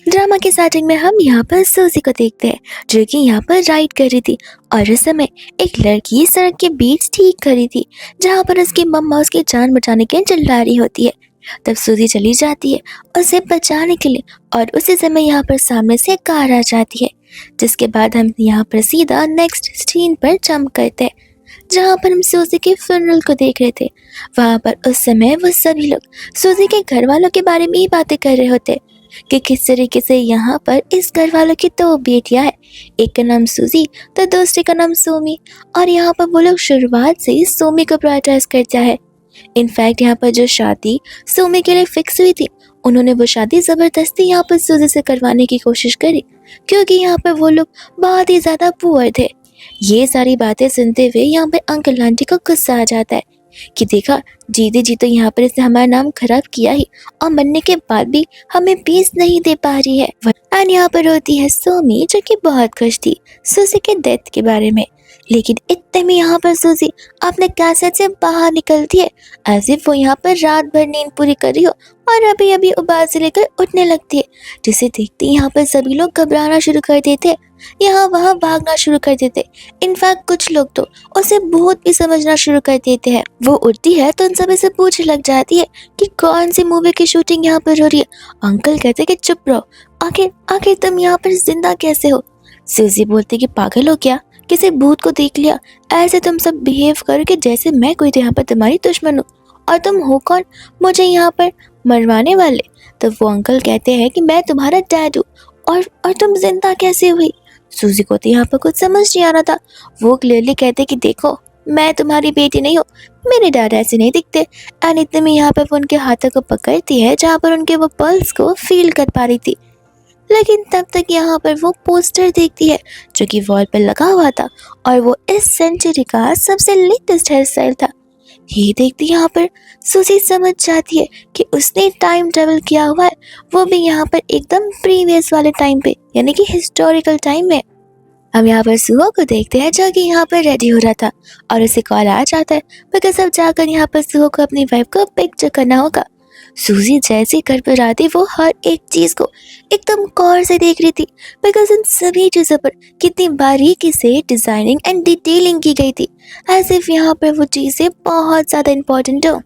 Drama के starting में हम यहाँ पर सूजी को देखते हैं जो कि यहाँ पर राइड कर रही थी। और उस समय एक लड़की सड़क के बीच ठीक खड़ी थी जहाँ पर उसकी मम्मा उसकी जान बचाने के लिए चिल्ला रही होती है। तब सूजी चली जाती है उसे बचाने के लिए और उसी समय यहाँ पर सामने से कार आ जाती है। जिसके बाद हम यहाँ पर सीधा नेक्स्ट सीन पर जंप करते हैं जहाँ पर हम सूजी के फ्यूनरल को देख रहे थे। वहाँ पर उस समय वो सभी लोग सूजी के घर वालों के बारे में ही बातें कर रहे होते कि किस तरीके से यहाँ पर इस घर वालों की दो बेटियां हैं, एक का नाम सूजी तो दूसरे का नाम सोमी। और यहाँ पर वो लोग शुरुआत से ही सोमी को प्रायोरिटाइज करता है। इनफैक्ट यहाँ पर जो शादी सोमी के लिए फिक्स हुई थी उन्होंने वो शादी जबरदस्ती यहाँ पर सूजी से करवाने की कोशिश करी क्योंकि यहाँ पर वो लोग बहुत ही ज्यादा पुअर थे। ये सारी बातें सुनते हुए यहाँ पर अंकल आंटी को गुस्सा आ जाता है कि देखा जीते जी तो यहाँ पर इसने हमारा नाम खराब किया ही और मरने के बाद भी हमें पीस नहीं दे पा रही है। एंड यहाँ पर होती है सोमी जो कि बहुत खुश थी सूजी के डेथ के बारे में। लेकिन इतने में यहाँ पर सूजी अपने कैसेट से बाहर निकलती है एज इफ वो यहाँ पर रात भर नींद पूरी कर रही हो और अभी अभी उबाल से लेकर उठने लगती है। जिसे देखते यहाँ पर सभी लोग घबराना शुरू कर देते, यहाँ वहाँ भागना शुरू कर देते। इनफैक्ट कुछ लोग तो उसे भूत भी समझना शुरू कर देते हैं। वो उठती है तो उन सभी से पूछने लग जाती है कि कौन सी मूवी की शूटिंग यहाँ पर हो रही है। अंकल कहते कि चुप रहो, आखिर आखिर तुम यहाँ पर जिंदा कैसे हो। सूजी बोलती कि पागल हो क्या, किसी भूत को देख लिया, ऐसे तुम सब बिहेव करो कि जैसे मैं कोई तो यहाँ पर तुम्हारी दुश्मन हूँ और तुम हो कौन मुझे यहाँ पर मरवाने वाले। तो वो अंकल कहते हैं कि मैं तुम्हारा डैड हूँ और तुम जिंदा कैसे हुई। सूजी को तो यहाँ पर कुछ समझ नहीं आ रहा था। वो क्लियरली कहते कि देखो मैं तुम्हारी बेटी नहीं हूँ, मेरे डैड ऐसे नहीं दिखते। एंड इतने में यहाँ पर वो उनके हाथों को पकड़ती है जहाँ पर उनके वो पल्स को फील कर पा रही थी। लेकिन तब तक यहाँ पर वो पोस्टर देखती है जो कि वॉल पर लगा हुआ था और वो इस सेंचुरी का सबसे लेटेस्ट हेयर स्टाइल था। ये देखती यहाँ पर सूजी समझ जाती है कि उसने टाइम ट्रेवल किया हुआ है, वो भी यहाँ पर एकदम प्रीवियस वाले टाइम पे यानी कि हिस्टोरिकल टाइम में। हम यहाँ पर सुहो को देखते हैं जो कि यहाँ पर रेडी हो रहा था और उसे कॉल आ जाता है बिकॉज अब जाकर यहाँ पर सुहो को अपनी वाइफ को पिक्चर करना होगा। सूजी जैसे घर पर आती वो हर एक चीज को एकदम गौर से देख रही थी बिकॉज इन सभी चीजों पर कितनी बारीकी से डिजाइनिंग एंड डिटेलिंग की गई थी एज इफ यहाँ पर वो चीजें बहुत ज्यादा इंपॉर्टेंट हो।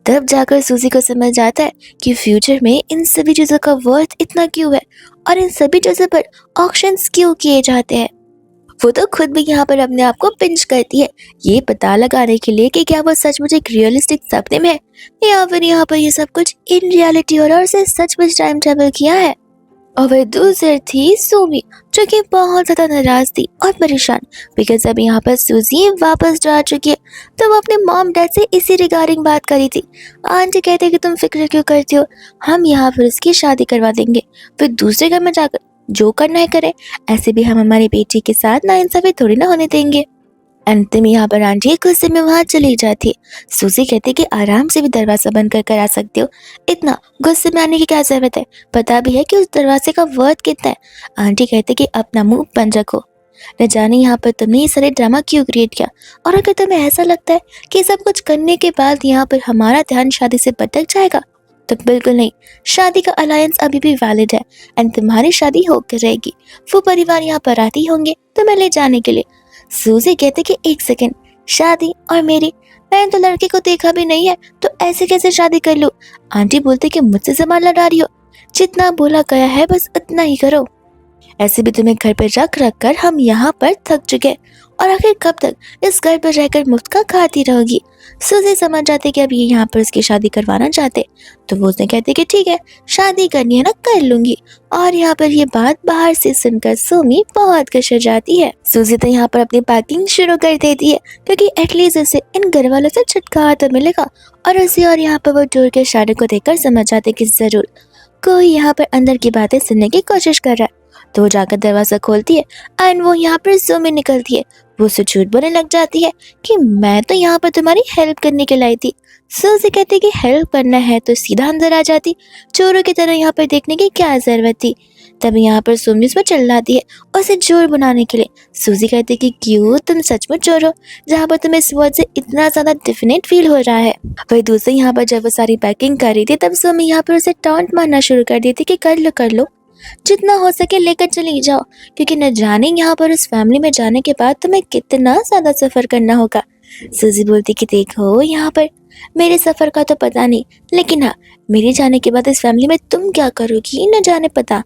तब जाकर सूजी को समझ आता है कि फ्यूचर में इन सभी चीजों का वर्थ इतना क्यों है और इन सभी चीजों पर ऑक्शंस क्यों किए जाते हैं। वो तो खुद भी यहाँ पर अपने आप को पिंच करती है ये पता लगाने के लिए कि क्या वो सचमुच एक रियलिस्टिक सपने में है या फिर यहाँ पर ये सब कुछ इन रियलिटी और उसे सचमुच टाइम ट्रेवल किया है। और वह दूसरी थी सोमी जो कि बहुत ज्यादा नाराज थी और परेशान बिकॉज अब यहाँ पर सूजी वापस जा चुकी है। तो वो अपने मॉम डैड से इसी रिगार्डिंग बात करी थी। आंटी कहते कि तुम फिक्र क्यों करती हो, हम यहाँ पर उसकी शादी करवा देंगे, फिर दूसरे घर में जाकर जो करना है करें, ऐसे भी हम हमारी बेटी के साथ नाइंसाफी थोड़ी ना होने देंगे। अंत में यहाँ पर आंटी गुस्से में वहां चली जाती है। सूजी कहती कि आराम से भी दरवाजा बंद कर आ सकते हो, इतना गुस्से में आने की क्या जरूरत है, पता भी है कि उस दरवाजे का वर्थ कितना है। आंटी कहती कि अपना मुंह बंद रखो, न जाने यहाँ पर तुमने ये सारे ड्रामा क्यों क्रिएट किया और अगर तुम्हें ऐसा लगता है कि सब कुछ करने के बाद यहाँ पर हमारा ध्यान शादी से भटक जाएगा तो बिल्कुल नहीं, शादी का अलायंस अभी भी वैलिड है एंड तुम्हारी शादी होकर रहेगी। वो परिवार यहाँ पर आते होंगे तुम्हें ले जाने के लिए। सूजी कहते कि एक सेकेंड, शादी और मेरी, मैंने तो लड़के को देखा भी नहीं है तो ऐसे कैसे शादी कर लूं। आंटी बोलते कि मुझसे जबान लड़ा रही हो, जितना बोला गया है बस उतना ही करो, ऐसे भी तुम्हें घर पर रख रख कर हम यहाँ पर थक चुके और आखिर कब तक इस घर पर रहकर मुफ्त का खाती रहोगी। सूजी समझ जाते कि अब ये यहाँ पर उसकी शादी करवाना चाहते तो वो उसने कहते कि ठीक है शादी करनी है ना कर लूंगी। और यहाँ पर ये बात बाहर से सुनकर सोमी बहुत खुश हो जाती है। सूजी तो यहाँ पर अपनी पैकिंग शुरू कर देती है क्योंकि एटलीस्ट उसे इन घर वालों से छुटकारा तो मिलेगा। और उसे और यहाँ पर वो डोर के इशारे को देखकर समझ जाते कि जरूर कोई यहाँ पर अंदर की बातें सुनने की कोशिश कर रहा है। तो वो जाकर दरवाजा खोलती है एंड वो यहाँ पर सोमी निकलती है। वो उसे झूठ बोलने लग जाती है कि मैं तो यहाँ पर तुम्हारी हेल्प करने के लाई थी। सूजी कहती कि हेल्प करना है तो सीधा अंदर आ जाती, चोरों की तरह यहाँ पर देखने की क्या जरूरत थी। तभी यहाँ पर सोमी उस पर चिल्लाती है उसे चोर बनाने के लिए। सूजी कहती कि क्यों, तुम सचमुच चोर हो जहाँ पर तुम्हें इस वर्ड से इतना ज्यादा डेफिनेट फील हो रहा है। वही दूसरी यहाँ पर जब वो सारी पैकिंग कर रही थी तब सोमी यहाँ पर उसे टॉन्ट मारना शुरू कर दी थी कि कर लो जितना हो सके लेकर चली जाओ, क्योंकि न जाने यहाँ पर उस फैमिली में जाने के बाद तुम्हें कितना ज़्यादा सफ़र करना होगा। सूजी बोलती कि देखो यहाँ पर मेरे सफ़र का तो पता नहीं, लेकिन हाँ, मेरे जाने के बाद इस फैमिली में तुम क्या करोगी न जाने पता।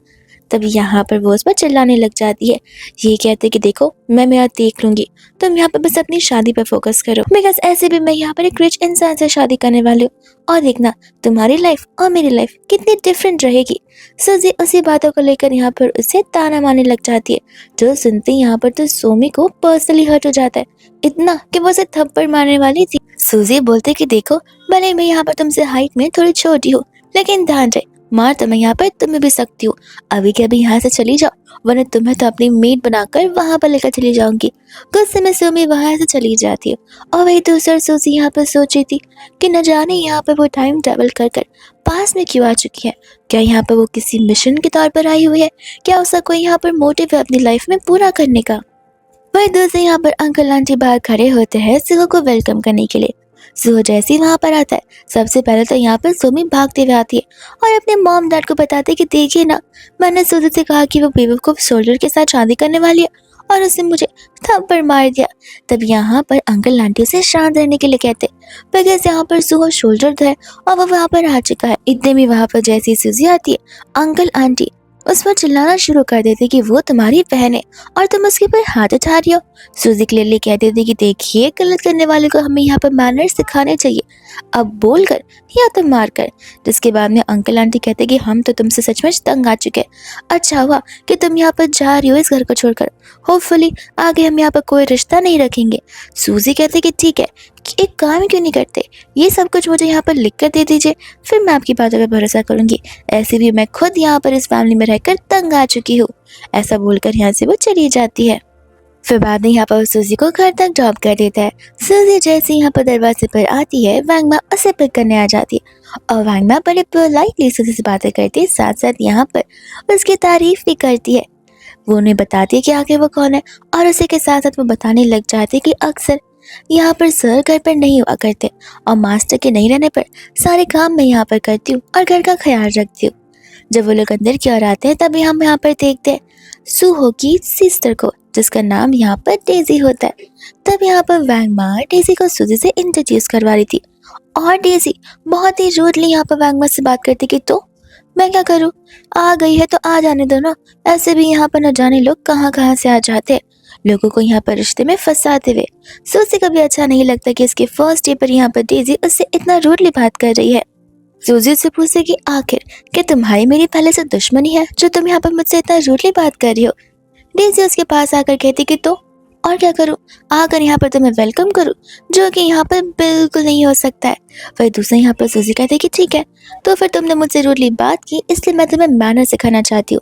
तब यहाँ पर वो उस पर चिल्लाने लग जाती है। ये कहते कि देखो मैं मेरा देख लूंगी, तुम यहाँ पर बस अपनी शादी पर फोकस करो, बिकॉज ऐसे भी मैं यहाँ पर एक रिच इंसान से शादी करने वाली हूँ, और देखना तुम्हारी लाइफ और मेरी लाइफ कितनी डिफरेंट रहेगी। सुजी उसी बातों को लेकर यहाँ पर उसे ताना मारने लग जाती है, जो सुनते ही यहाँ पर तो सोमी को पर्सनली हर्ट हो जाता है, इतना कि वो उसे थप्पड़ मारने वाली थी। सुजी बोलते कि देखो भले मैं यहाँ पर तुमसे हाइट में थोड़ी छोटी हूँ, लेकिन ध्यान रहे मार तो मैं यहाँ पर तुम्हें भी सकती हूँ। अभी के अभी यहाँ से चली जाओ, वरना तुम्हें तो अपनी मेड बनाकर वहां पर लेकर चली जाऊंगी। गुस्से में सुमी वहां से चली जाती है, और वही दूसरा सूजी यहाँ पर सोच रही थी कि न जाने यहाँ पर वो टाइम ट्रेवल कर कर पास में क्यों आ चुकी है। क्या यहाँ पर वो किसी मिशन के तौर पर आई हुई है? क्या उसका कोई यहाँ पर मोटिव है अपनी लाइफ में पूरा करने का? वही दूसरे यहाँ पर अंकल आंटी बाहर खड़े होते हैं सुहो को वेलकम करने के लिए। सुहो जैसे ही वहां पर आता है, सबसे पहले तो यहाँ पर सुमी भागते हुए आती है और अपने मॉम डैड को बताती है कि देखिए ना, मैंने सूजी से कहा कि वो बेवकूफ सोल्जर के साथ शादी करने वाली है, और उसने मुझे थप्पड़ मार दिया। तब यहाँ पर अंकल आंटी उसे शांत रहने के लिए कहते, बिकॉज यहाँ पर सुहो सोल्जर है और वो वहां पर आ चुका है। इतने में वहां पर जैसी सूजी आती है, अंकल आंटी उस पर चिल्लाना शुरू कर देते कि वो तुम्हारी बहन है और तुम उसके ऊपर हाथ उठा रही हो। सूजी क्लियरली कह देती कि देखिए गलत करने वाले को हमें यहाँ पर मैनर्स सिखाने चाहिए, अब बोल कर या तो मार कर। जिसके बाद में अंकल आंटी कहते कि हम तो तुमसे सचमुच तंग आ चुके हैं, अच्छा हुआ कि तुम यहाँ पर जा रही हो इस घर को छोड़कर, होपफुली आगे हम यहाँ पर कोई रिश्ता नहीं रखेंगे। सूजी कहते कि ठीक है, कि एक काम क्यों नहीं करते, ये सब कुछ मुझे यहाँ पर लिख कर दे दीजिए, फिर मैं आपकी बातों पर भरोसा करूंगी। ऐसे भी मैं खुद यहाँ पर इस फैमिली में रहकर तंग आ चुकी हूँ। ऐसा बोलकर यहाँ से वो चली जाती है। फिर बाद में यहाँ पर वो सूजी को घर तक ड्रॉप कर देता है। सूजी जैसे यहाँ पर दरवाजे पर आती है, वैंगमा उसे पिक करने आ जाती है, और वैंगमा बड़े पोलाइटली सूजी से बातें करती है, साथ साथ यहाँ पर उसकी तारीफ भी करती है। वो उन्हें बताती है कि आखिर वो कौन है, और उसी के साथ साथ वो बताने लग जाती है कि अक्सर यहाँ पर सर घर पर नहीं हुआ करते, और मास्टर के नहीं रहने पर सारे काम मैं यहाँ पर करती हूँ और घर का ख्याल रखती हूँ। जब वो लोग अंदर की ओर आते हैं, तब हम यहाँ पर देखते हैं सुहो की सिस्टर को, जिसका नाम यहाँ पर डेजी होता है। तब यहाँ पर वैंगमा डेजी को सूजी से इंट्रोड्यूस करवा रही थी, और डेजी बहुत ही रूडली यहाँ पर वैंगमा से बात करती कि तो मैं क्या करूँ, आ गई है तो आ जाने दो ना, ऐसे भी यहाँ पर न जाने लोग कहाँ कहाँ से आ जाते हैं, लोगों को यहाँ पर रिश्ते में फंसाते हुए। सूजी को भी अच्छा नहीं लगता कि इसके फर्स्ट डे पर यहाँ पर डेजी उससे इतना रूडली बात कर रही है। सूजी उससे पूछे कि आखिर क्या तुम्हारी मेरी पहले से दुश्मनी है जो तुम यहाँ पर मुझसे इतना रूडली बात कर रही हो। डेजी उसके पास आकर कहती कि तो और क्या करूँ, आकर यहाँ पर तुम्हें वेलकम करूँ, जो कि यहाँ पर बिल्कुल नहीं हो सकता है। वही दूसरा यहाँ पर सूजी कहते कि ठीक है, तो फिर तुमने मुझसे रूडली बात की, इसलिए मैं तुम्हें मैनर सिखाना चाहती हूँ।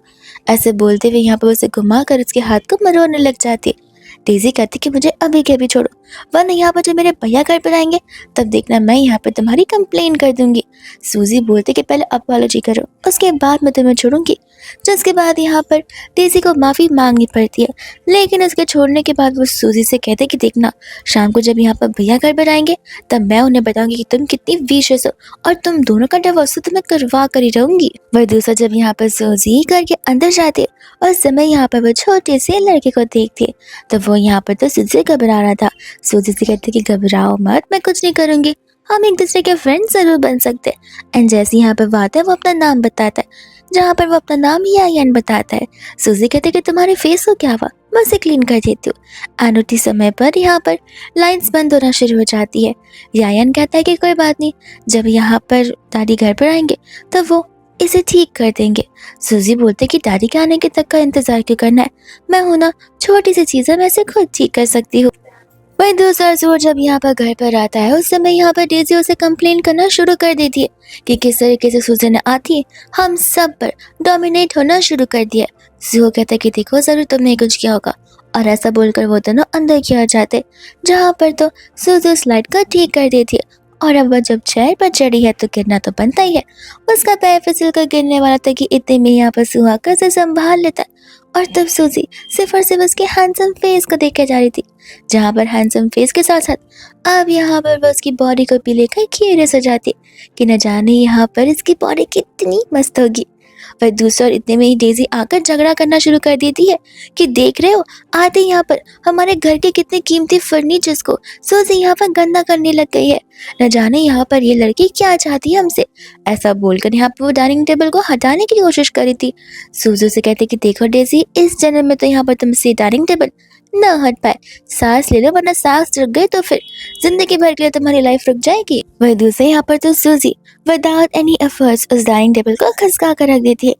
ऐसे बोलते हुए यहाँ पर उसे घुमा कर उसके हाथ को मरोड़ने लग जाती है। डेजी कहती कि मुझे अभी के अभी छोड़ो, वरना यहाँ पर जब मेरे भैया घर पर आएंगे तब देखना मैं यहाँ पर तुम्हारी कंप्लेन कर दूंगी। सूजी बोलते कि पहले अपॉलॉजी करो, उसके बाद मैं तुम्हें छोड़ूंगी। जिसके बाद यहाँ पर डेजी को माफ़ी मांगनी पड़ती है, लेकिन उसके छोड़ने के बाद वो सूजी से कहते कि देखना शाम को जब यहाँ पर भैया घर पर आएंगे तब मैं उन्हें बताऊंगी कि तुम कितनी विशेष हो, और तुम दोनों का डिवोर्स तो मैं करवा कर ही रहूंगी। वह दूसरा जब यहाँ पर सूजी घर के अंदर जाती है और समय यहाँ पर वो छोटे से लड़के को देखती है, तो वो यहाँ पर तो सूजी से घबरा रहा था। सूजी से कहते कि घबराओ मत, मैं कुछ नहीं करूंगी, हम एक दूसरे के फ्रेंड जरूर बन सकते हैं। एंड जैसे यहाँ पर वो आता है, वो अपना नाम बताता है, जहाँ पर वो अपना नाम यायन बताता है। सूजी कहते कि तुम्हारे फेस को क्या हुआ, मैं उसे क्लीन कर देती हूँ। एंड उसी समय पर यहाँ पर लाइंस बंद होना शुरू हो जाती है। यायन कहता है कि कोई बात नहीं, जब यहाँ पर दादी घर पर आएंगे तब वो इसे ठीक कर देंगे। सूजी बोलते कि दादी के आने के तक का इंतजार क्यों करना है, मैं हूं ना, छोटी सी चीजें मैं इसे खुद ठीक कर सकती हूँ। वही दूसरा जोर जब यहाँ पर घर पर आता है, उस समय यहाँ पर डेजी उसे कंप्लेन करना शुरू कर देती है कि किस तरीके से सूजी ने आती है हम सब पर डोमिनेट होना शुरू कर दिया। सुहो कहता है कि देखो जरूर तुमने कुछ किया होगा, और ऐसा बोलकर वो दोनों अंदर की ओर जाते, जहाँ पर तो सूजी उस लाइट को ठीक कर देती है। और अब वह जब चेयर पर चढ़ी है तो गिरना तो बनता ही है, उसका पैर फिसल कर गिरने वाला था कि इतने में यहाँ पर सुहा कर से संभाल लेता है। और तब सूजी सिर्फ और सिर्फ उसके हैंडसम फेस को देख कर जा रही थी, जहाँ पर हैंडसम फेस के साथ साथ अब यहाँ पर वो उसकी बॉडी को भी लेकर क्यूरियस हो जाती कि न जाने यहाँ पर इसकी बॉडी कितनी मस्त होगी। पर दूसरी ओर इतने में ही डेजी आकर झगड़ा करना शुरू कर देती है कि देख रहे हो, आते ही यहाँ पर हमारे घर के कितने कीमती फर्नीचर्स को सूजी यहाँ पर गंदा करने लग गई है। न जाने यहाँ पर ये लड़की क्या चाहती है हमसे। ऐसा बोलकर यहाँ पर वो डाइनिंग टेबल को हटाने की कोशिश करी थी। सूजी से कहती कि देखो डेजी, इस जन्म में तो यहाँ पर तुमसे डाइनिंग टेबल न हट पाए, सांस ले लो, वरना सांस रुक गई तो फिर जिंदगी भर के लिए तुम्हारी लाइफ रुक जाएगी। वह दूसरे यहाँ पर तो सूजी विदाउट एनी एफर्ट्स उस डाइनिंग टेबल को खसका कर रख देती है।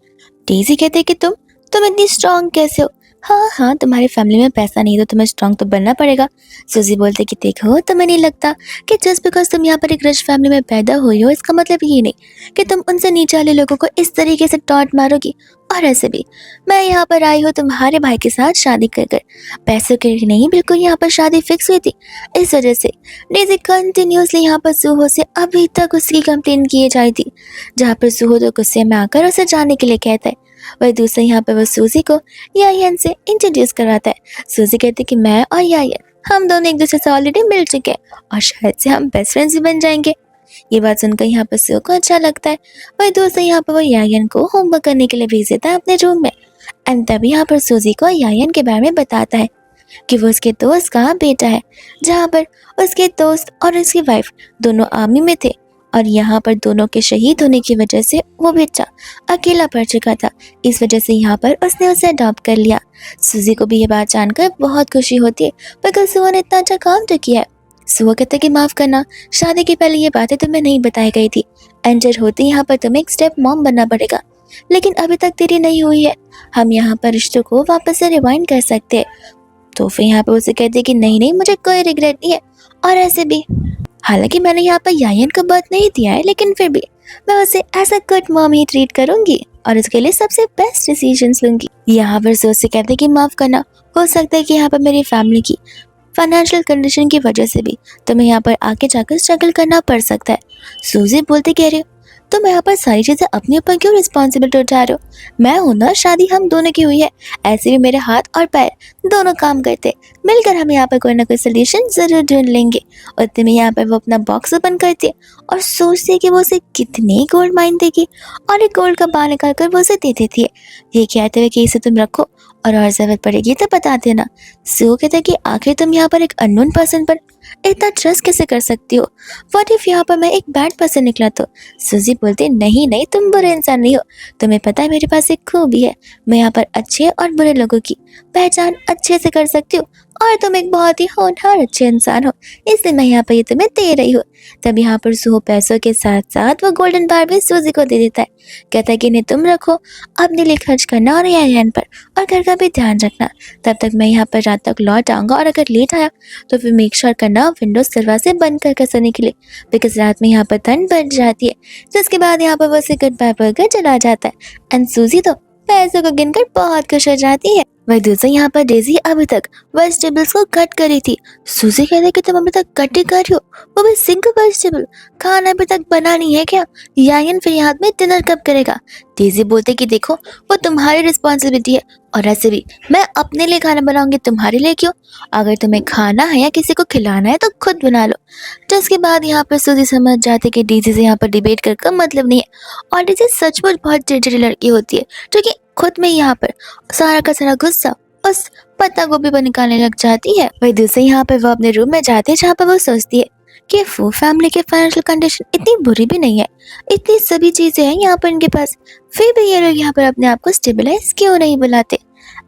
डेजी कहते हैं कि तुम इतनी स्ट्रांग कैसे हो? हाँ हाँ, तुम्हारी फैमिली में पैसा नहीं तो तुम्हें स्ट्रांग तो बनना पड़ेगा। सूजी बोलते कि देखो, तुम्हें नहीं लगता कि जस्ट बिकॉज तुम यहाँ पर एक रिच फैमिली में पैदा हुई हो, इसका मतलब ये नहीं कि तुम उनसे नीचे वाले लोगों को इस तरीके से टॉन्ट मारोगी। और ऐसे भी मैं यहाँ पर आई हूँ तुम्हारे भाई के साथ शादी कर कर, पैसों के लिए नहीं, बिल्कुल यहाँ पर शादी फिक्स हुई थी। इस वजह से डेजी कंटिन्यूसली यहाँ पर सुहो से अभी तक उसकी कंप्लेन किए जा रही थी, जहाँ पर सुहो तो गुस्से में आकर उसे जाने के लिए कहता है। वह दूसरे यहाँ पर वो सूजी को यायन से इंट्रोड्यूस कराता है। सूजी कहती कि मैं और यायन हम दोनों एक दूसरे से ऑलरेडी मिल चुके हैं और शायद से हम बेस्ट फ्रेंड्स भी बन जाएंगे। ये बात सुनकर यहाँ पर सुहो को अच्छा लगता है। वह दूसरे यहाँ पर वो यायन को होमवर्क करने के लिए भेज देता है अपने रूम में। एंड तभी यहाँ पर सूजी को यायन के बारे में बताता है कि वो उसके दोस्त का बेटा है, जहाँ पर उसके दोस्त और उसकी वाइफ दोनों आर्मी में थे और यहाँ पर दोनों के शहीद होने की वजह से वो बच्चा अकेला पड़ चुका था। इस वजह से यहाँ पर उसने उसे अडॉप्ट कर लिया। सूजी को भी ये बात जानकर बहुत खुशी होती है, बिकॉज सुहो ने इतना अच्छा काम तो किया है। सुहो कहते कि माफ करना, शादी के पहले ये बातें तुम्हें नहीं बताई गई थी। एंटर होते यहाँ पर तुम्हें एक स्टेप मॉम बनना पड़ेगा, लेकिन अभी तक तेरी नहीं हुई है। हम यहाँ पर रिश्तों को वापस से रिवाइंड कर सकते हैं। तो फिर यहाँ पर उसे कहते कि नहीं, मुझे कोई रिग्रेट नहीं है। और ऐसे भी हालांकि मैंने यहाँ पर यायन को बर्थ नहीं दिया है, लेकिन फिर भी मैं उसे एज अ गुड मॉम ही ट्रीट करूंगी और उसके लिए सबसे बेस्ट डिसीजंस लूंगी। यहाँ पर सोच से कहते कि माफ करना, हो सकता है कि यहाँ पर मेरी फैमिली की फाइनेंशियल कंडीशन की वजह से भी तुम्हें यहाँ पर आगे जाकर स्ट्रगल करना पड़ सकता है। सूजी बोलते कह रहे हो, तुम यहाँ पर सारी चीजें अपने ऊपर क्यों रिस्पॉन्सिबिलिटी उठा रहे हो? मैं हूं ना, शादी हम दोनों की हुई है। ऐसे भी मेरे हाथ और पैर दोनों काम करते, मिलकर हम यहाँ पर कोई ना कोई सोल्यूशन जरूर ढूंढ लेंगे। उतने में यहाँ पर वो अपना बॉक्स ओपन करती है और सोचती है कि वो उसे कितने गोल्ड माइन देगी और एक गोल्ड का बार निकाल कर वो उसे दे देती है। ये कहते हुए कि इसे तुम रखो और जरूरत पड़ेगी तो बता देना। सो कहते कि आखिर तुम यहाँ पर एक अननोन पर्सन पर इतना ट्रस्ट कैसे कर सकती हो? व्हाट इफ यहाँ पर मैं एक बैड पर्सन निकला तो? सूजी बोलते नहीं, तुम बुरे इंसान नहीं हो। तुम्हें पता है मेरे पास एक खूबी है, मैं यहाँ पर अच्छे और बुरे लोगों की पहचान अच्छे से कर सकती हूँ और तुम एक बहुत ही होनहार अच्छे इंसान हो, इसलिए मैं यहाँ पर ये तुम्हें दे रही हूँ। तब यहाँ पर सुहो पैसों के साथ साथ वो गोल्डन बार भी सूजी को दे देता है। कहता है कि इन्हें तुम रखो, अपने लिए खर्च करना और यायन पर, और घर का भी ध्यान रखना। तब तक मैं यहाँ पर रात तक लौट आऊंगा और अगर लेट आया तो फिर मेक श्योर करना विंडोज दरवाजे बंद कर सोने के लिए, बिकॉज रात में यहाँ पर ठंड बढ़ जाती है। जिसके बाद यहाँ पर वो उसे गुड बाय बोलकर चला जाता है। एंड सूजी तो पैसों को गिनकर बहुत खुश हो जाती है। वह दूसरे यहाँ पर डेजी अभी तक वेजिटेबल्स को कट करी थी। सूजी कहते कि तुम अभी तक कट ही कर रही हो, वो भी सिंगल वेजिटेबल, खाना अभी तक बना नहीं है क्या? यायन फिर यहाँ में डिनर कब करेगा? डेजी बोलते कि देखो, वो तुम्हारी रिस्पॉन्सिबिलिटी है और ऐसे भी मैं अपने लिए खाना बनाऊंगी, तुम्हारे लिए क्यों? अगर तुम्हें खाना है या किसी को खिलाना है तो खुद बना लो। जिसके बाद यहाँ पर सूजी समझ जाती कि डेजी से यहाँ पर डिबेट कर मतलब नहीं है और डेजी सचमुच बहुत चिड़चिड़ी लड़की होती है, जो कि खुद में यहाँ पर सारा का सारा गुस्सा उस पत्ता गोभी पर निकालने लग जाती है। वही दूसरे यहाँ पर वो अपने रूम में जाते हैं, जहाँ पर वो सोचती है कि वो फैमिली के फाइनेंशियल कंडीशन इतनी बुरी भी नहीं है, इतनी सभी चीजें हैं यहाँ पर इनके पास, फिर भी ये लोग यहाँ पर अपने आप को स्टेबलाइज क्यों नहीं बुलाते?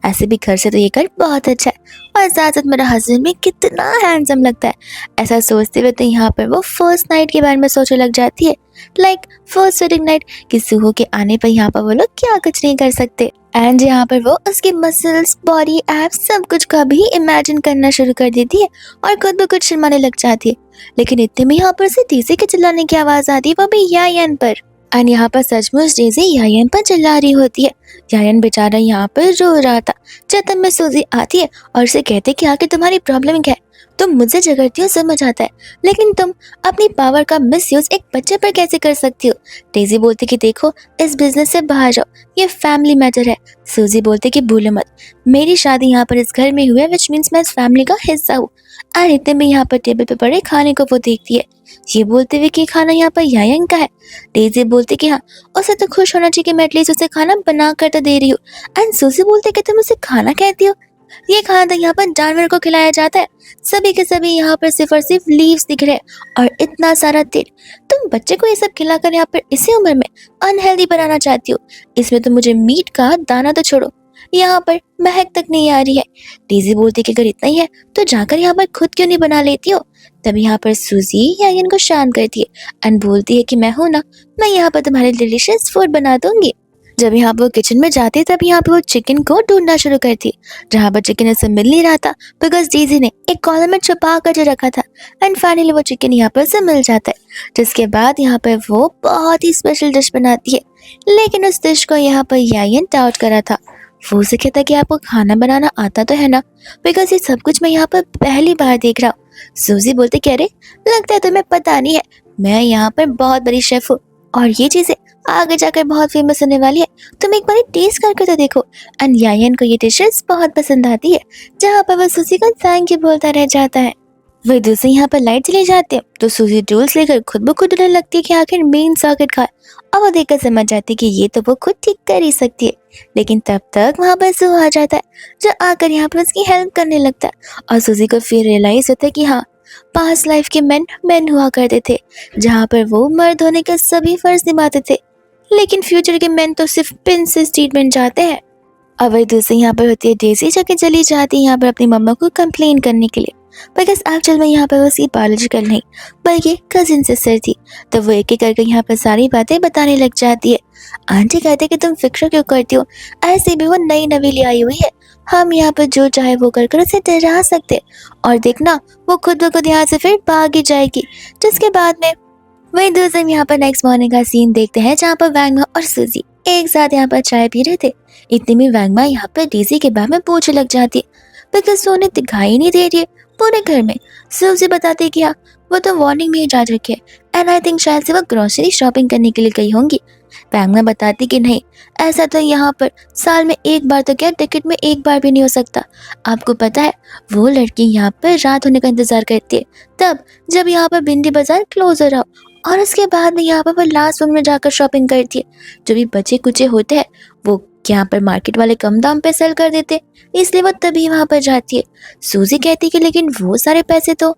ऐसे भी घर से तो ये घर बहुत अच्छा है और साथ साथ मेरा हस्बैंड भी कितना हैंडसम लगता है। ऐसा सोचते हुए तो यहाँ पर वो फर्स्ट नाइट के बारे में सोचने लग जाती है, लाइक फर्स्ट वेडिंग नाइट, कि सुहो के आने पर यहाँ पर वो लोग क्या कुछ नहीं कर सकते। एंड यहाँ पर वो उसके मसल्स, बॉडी, एब्स सब कुछ का भी इमेजिन करना शुरू कर देती है और खुद ब खुद शर्माने लग जाती है। लेकिन इतने में यहाँ पर से डेजी के चिल्लाने की आवाज आती है, वो भी यायन पर। एंड यहाँ पर सचमुच डेजी यायन पर चिल्ला रही होती है। यायन बेचारा यहाँ पर रो रहा था। जब तब में सूजी आती है और उसे कहते कि आखिर तुम्हारी प्रॉब्लम क्या है? तुम मुझसे झगड़ती हो समझ आता है, लेकिन तुम अपनी पावर का मिसयूज एक बच्चे पर कैसे कर सकती हो? डेजी बोलती कि देखो, इस बिजनेस से बाहर जाओ, ये फैमिली मैटर है। सूजी बोलती कि भूलो मत, मेरी शादी यहाँ पर इस घर में हुई है, विच मीन्स मैं इस फैमिली का हिस्सा हूँ। और इतने में यहाँ पर टेबल पे पड़े खाने को वो देखती है। ये बोलते हुए कि खाना यहाँ पर यायन का है। डेजी बोलती कि हाँ, उसे तो खुश होना चाहिए कि मैं एटलीस्ट उसे खाना बना कर तो दे रही हूँ। एंड सूजी बोलती कि तुम उसे खाना कहती हो? ये खाना तो यहाँ पर जानवर को खिलाया जाता है। सभी के सभी यहाँ पर सिर्फ और सिर्फ लीव्स दिख रहे हैं और इतना सारा तेल। तुम बच्चे को ये सब खिलाकर यहाँ पर इसी उम्र में अनहेल्दी बनाना चाहती हो। इसमें तो मुझे मीट का दाना तो छोड़ो, यहाँ पर महक तक नहीं आ रही है। डेजी बोलती कि अगर इतना ही है तो जाकर यहाँ पर खुद क्यों नहीं बना लेती हो? तब यहाँ पर सूजी यायन को शांत करती है एंड बोलती है कि मैं हूं ना, मैं यहाँ पर तुम्हारे डिलीशियस फूड बना दूंगी। जब यहाँ पर वो किचन में जाती तब यहाँ पर वो चिकन को ढूंढना शुरू करती, जहाँ पर चिकन उसे मिल नहीं रहा था बिकॉज डेजी ने एक कॉलम में छुपा कर जो रखा था। एंड फाइनली वो चिकन यहाँ पर उसे मिल जाता है, जिसके बाद यहाँ पर वो बहुत ही स्पेशल डिश बनाती है। लेकिन उस डिश को यहाँ पर यायन डाउट करा था। वो उसे कहता कि आपको खाना बनाना आता तो है ना, बिकॉज ये सब कुछ मैं यहाँ पर पहली बार देख रहा हूँ। सूजी बोलती कि अरे, लगता है तुम्हें पता नहीं है, मैं यहाँ पर बहुत बड़ी शेफ हूँ और ये चीजें आगे जाकर बहुत फेमस होने वाली है। तुम एक बार टेस्ट करके तो देखो। एंड यायन को ये डिशेस बहुत पसंद आती है, जहाँ पर वह सूजी को थैंक यू बोलता रह जाता है। वही दूसरी यहाँ पर लाइट चली जाती है तो सूजी टूल्स लेकर खुद ब खुद डरने लगती है कि आखिर मेन सॉकेट का है। और वो देखकर समझ जाती है कि ये तो वो खुद ठीक कर ही सकती है। लेकिन तब तक वहाँ पर सू आ जाता है, जो आकर यहाँ पर उसकी हेल्प करने लगता है। और सूजी को फिर रियलाइज होता है कि हाँ, पास्ट लाइफ के मेन मेन हुआ करते थे, जहाँ पर वो मर्द होने के सभी फर्ज निभाते थे, लेकिन फ्यूचर के मेन तो सिर्फ प्रिंसेस ट्रीटमेंट चाहते हैं। और वही दूसरी यहाँ पर होती है डेजी, जो कि चली जाती है यहाँ पर अपनी मम्मा को कंप्लेन करने के लिए, बिकॉज एक्चुअल में यहाँ पर वो उसकी बायोलॉजिकल नहीं बल्कि कजिन सिस्टर थी। तो वो एक एक करके यहाँ पर सारी बातें बताने लग जाती है। आंटी कहते कि तुम फिक्र क्यों करती हो, ऐसे भी वो नई नवेली आई हुई है, हम यहाँ पर जो चाहे वो कर उसे डरा सकते, और देखना वो खुद ब खुद यहाँ से फिर भाग ही जाएगी। जिसके बाद में वही दूसरे यहाँ पर नेक्स्ट मॉर्निंग का सीन देखते हैं, जहाँ पर वैंगमा और सूजी एक साथ यहाँ पर चाय पी रहे थे। इतने में वैंगमा यहाँ पर डेजी के बारे में पूछने लग जाती, बिकॉज वो उन्हें दिखाई नहीं दे रही है पूरे घर में। सूजी बताती कि हाँ, वो तो वार्निंग में ही जा रखे है एंड आई थिंक शायद से वो ग्रोसरी शॉपिंग करने के लिए गई होंगी। वैंगमा बताती कि नहीं, ऐसा तो यहाँ पर साल में एक बार तो क्या, टिकट में एक बार भी नहीं हो सकता। आपको पता है वो लड़की यहाँ पर रात होने का इंतजार करती है, तब जब यहाँ पर भिंडी बाजार क्लोज हो रहा हो, और उसके बाद में यहाँ पर वो लास्ट रूम में जाकर शॉपिंग करती है। जो भी बचे कुचे होते हैं वो यहाँ पर मार्केट वाले कम दाम पे सेल कर देते, इसलिए वो तभी वहां पर जाती है। सूजी कहती कि लेकिन वो सारे पैसे तो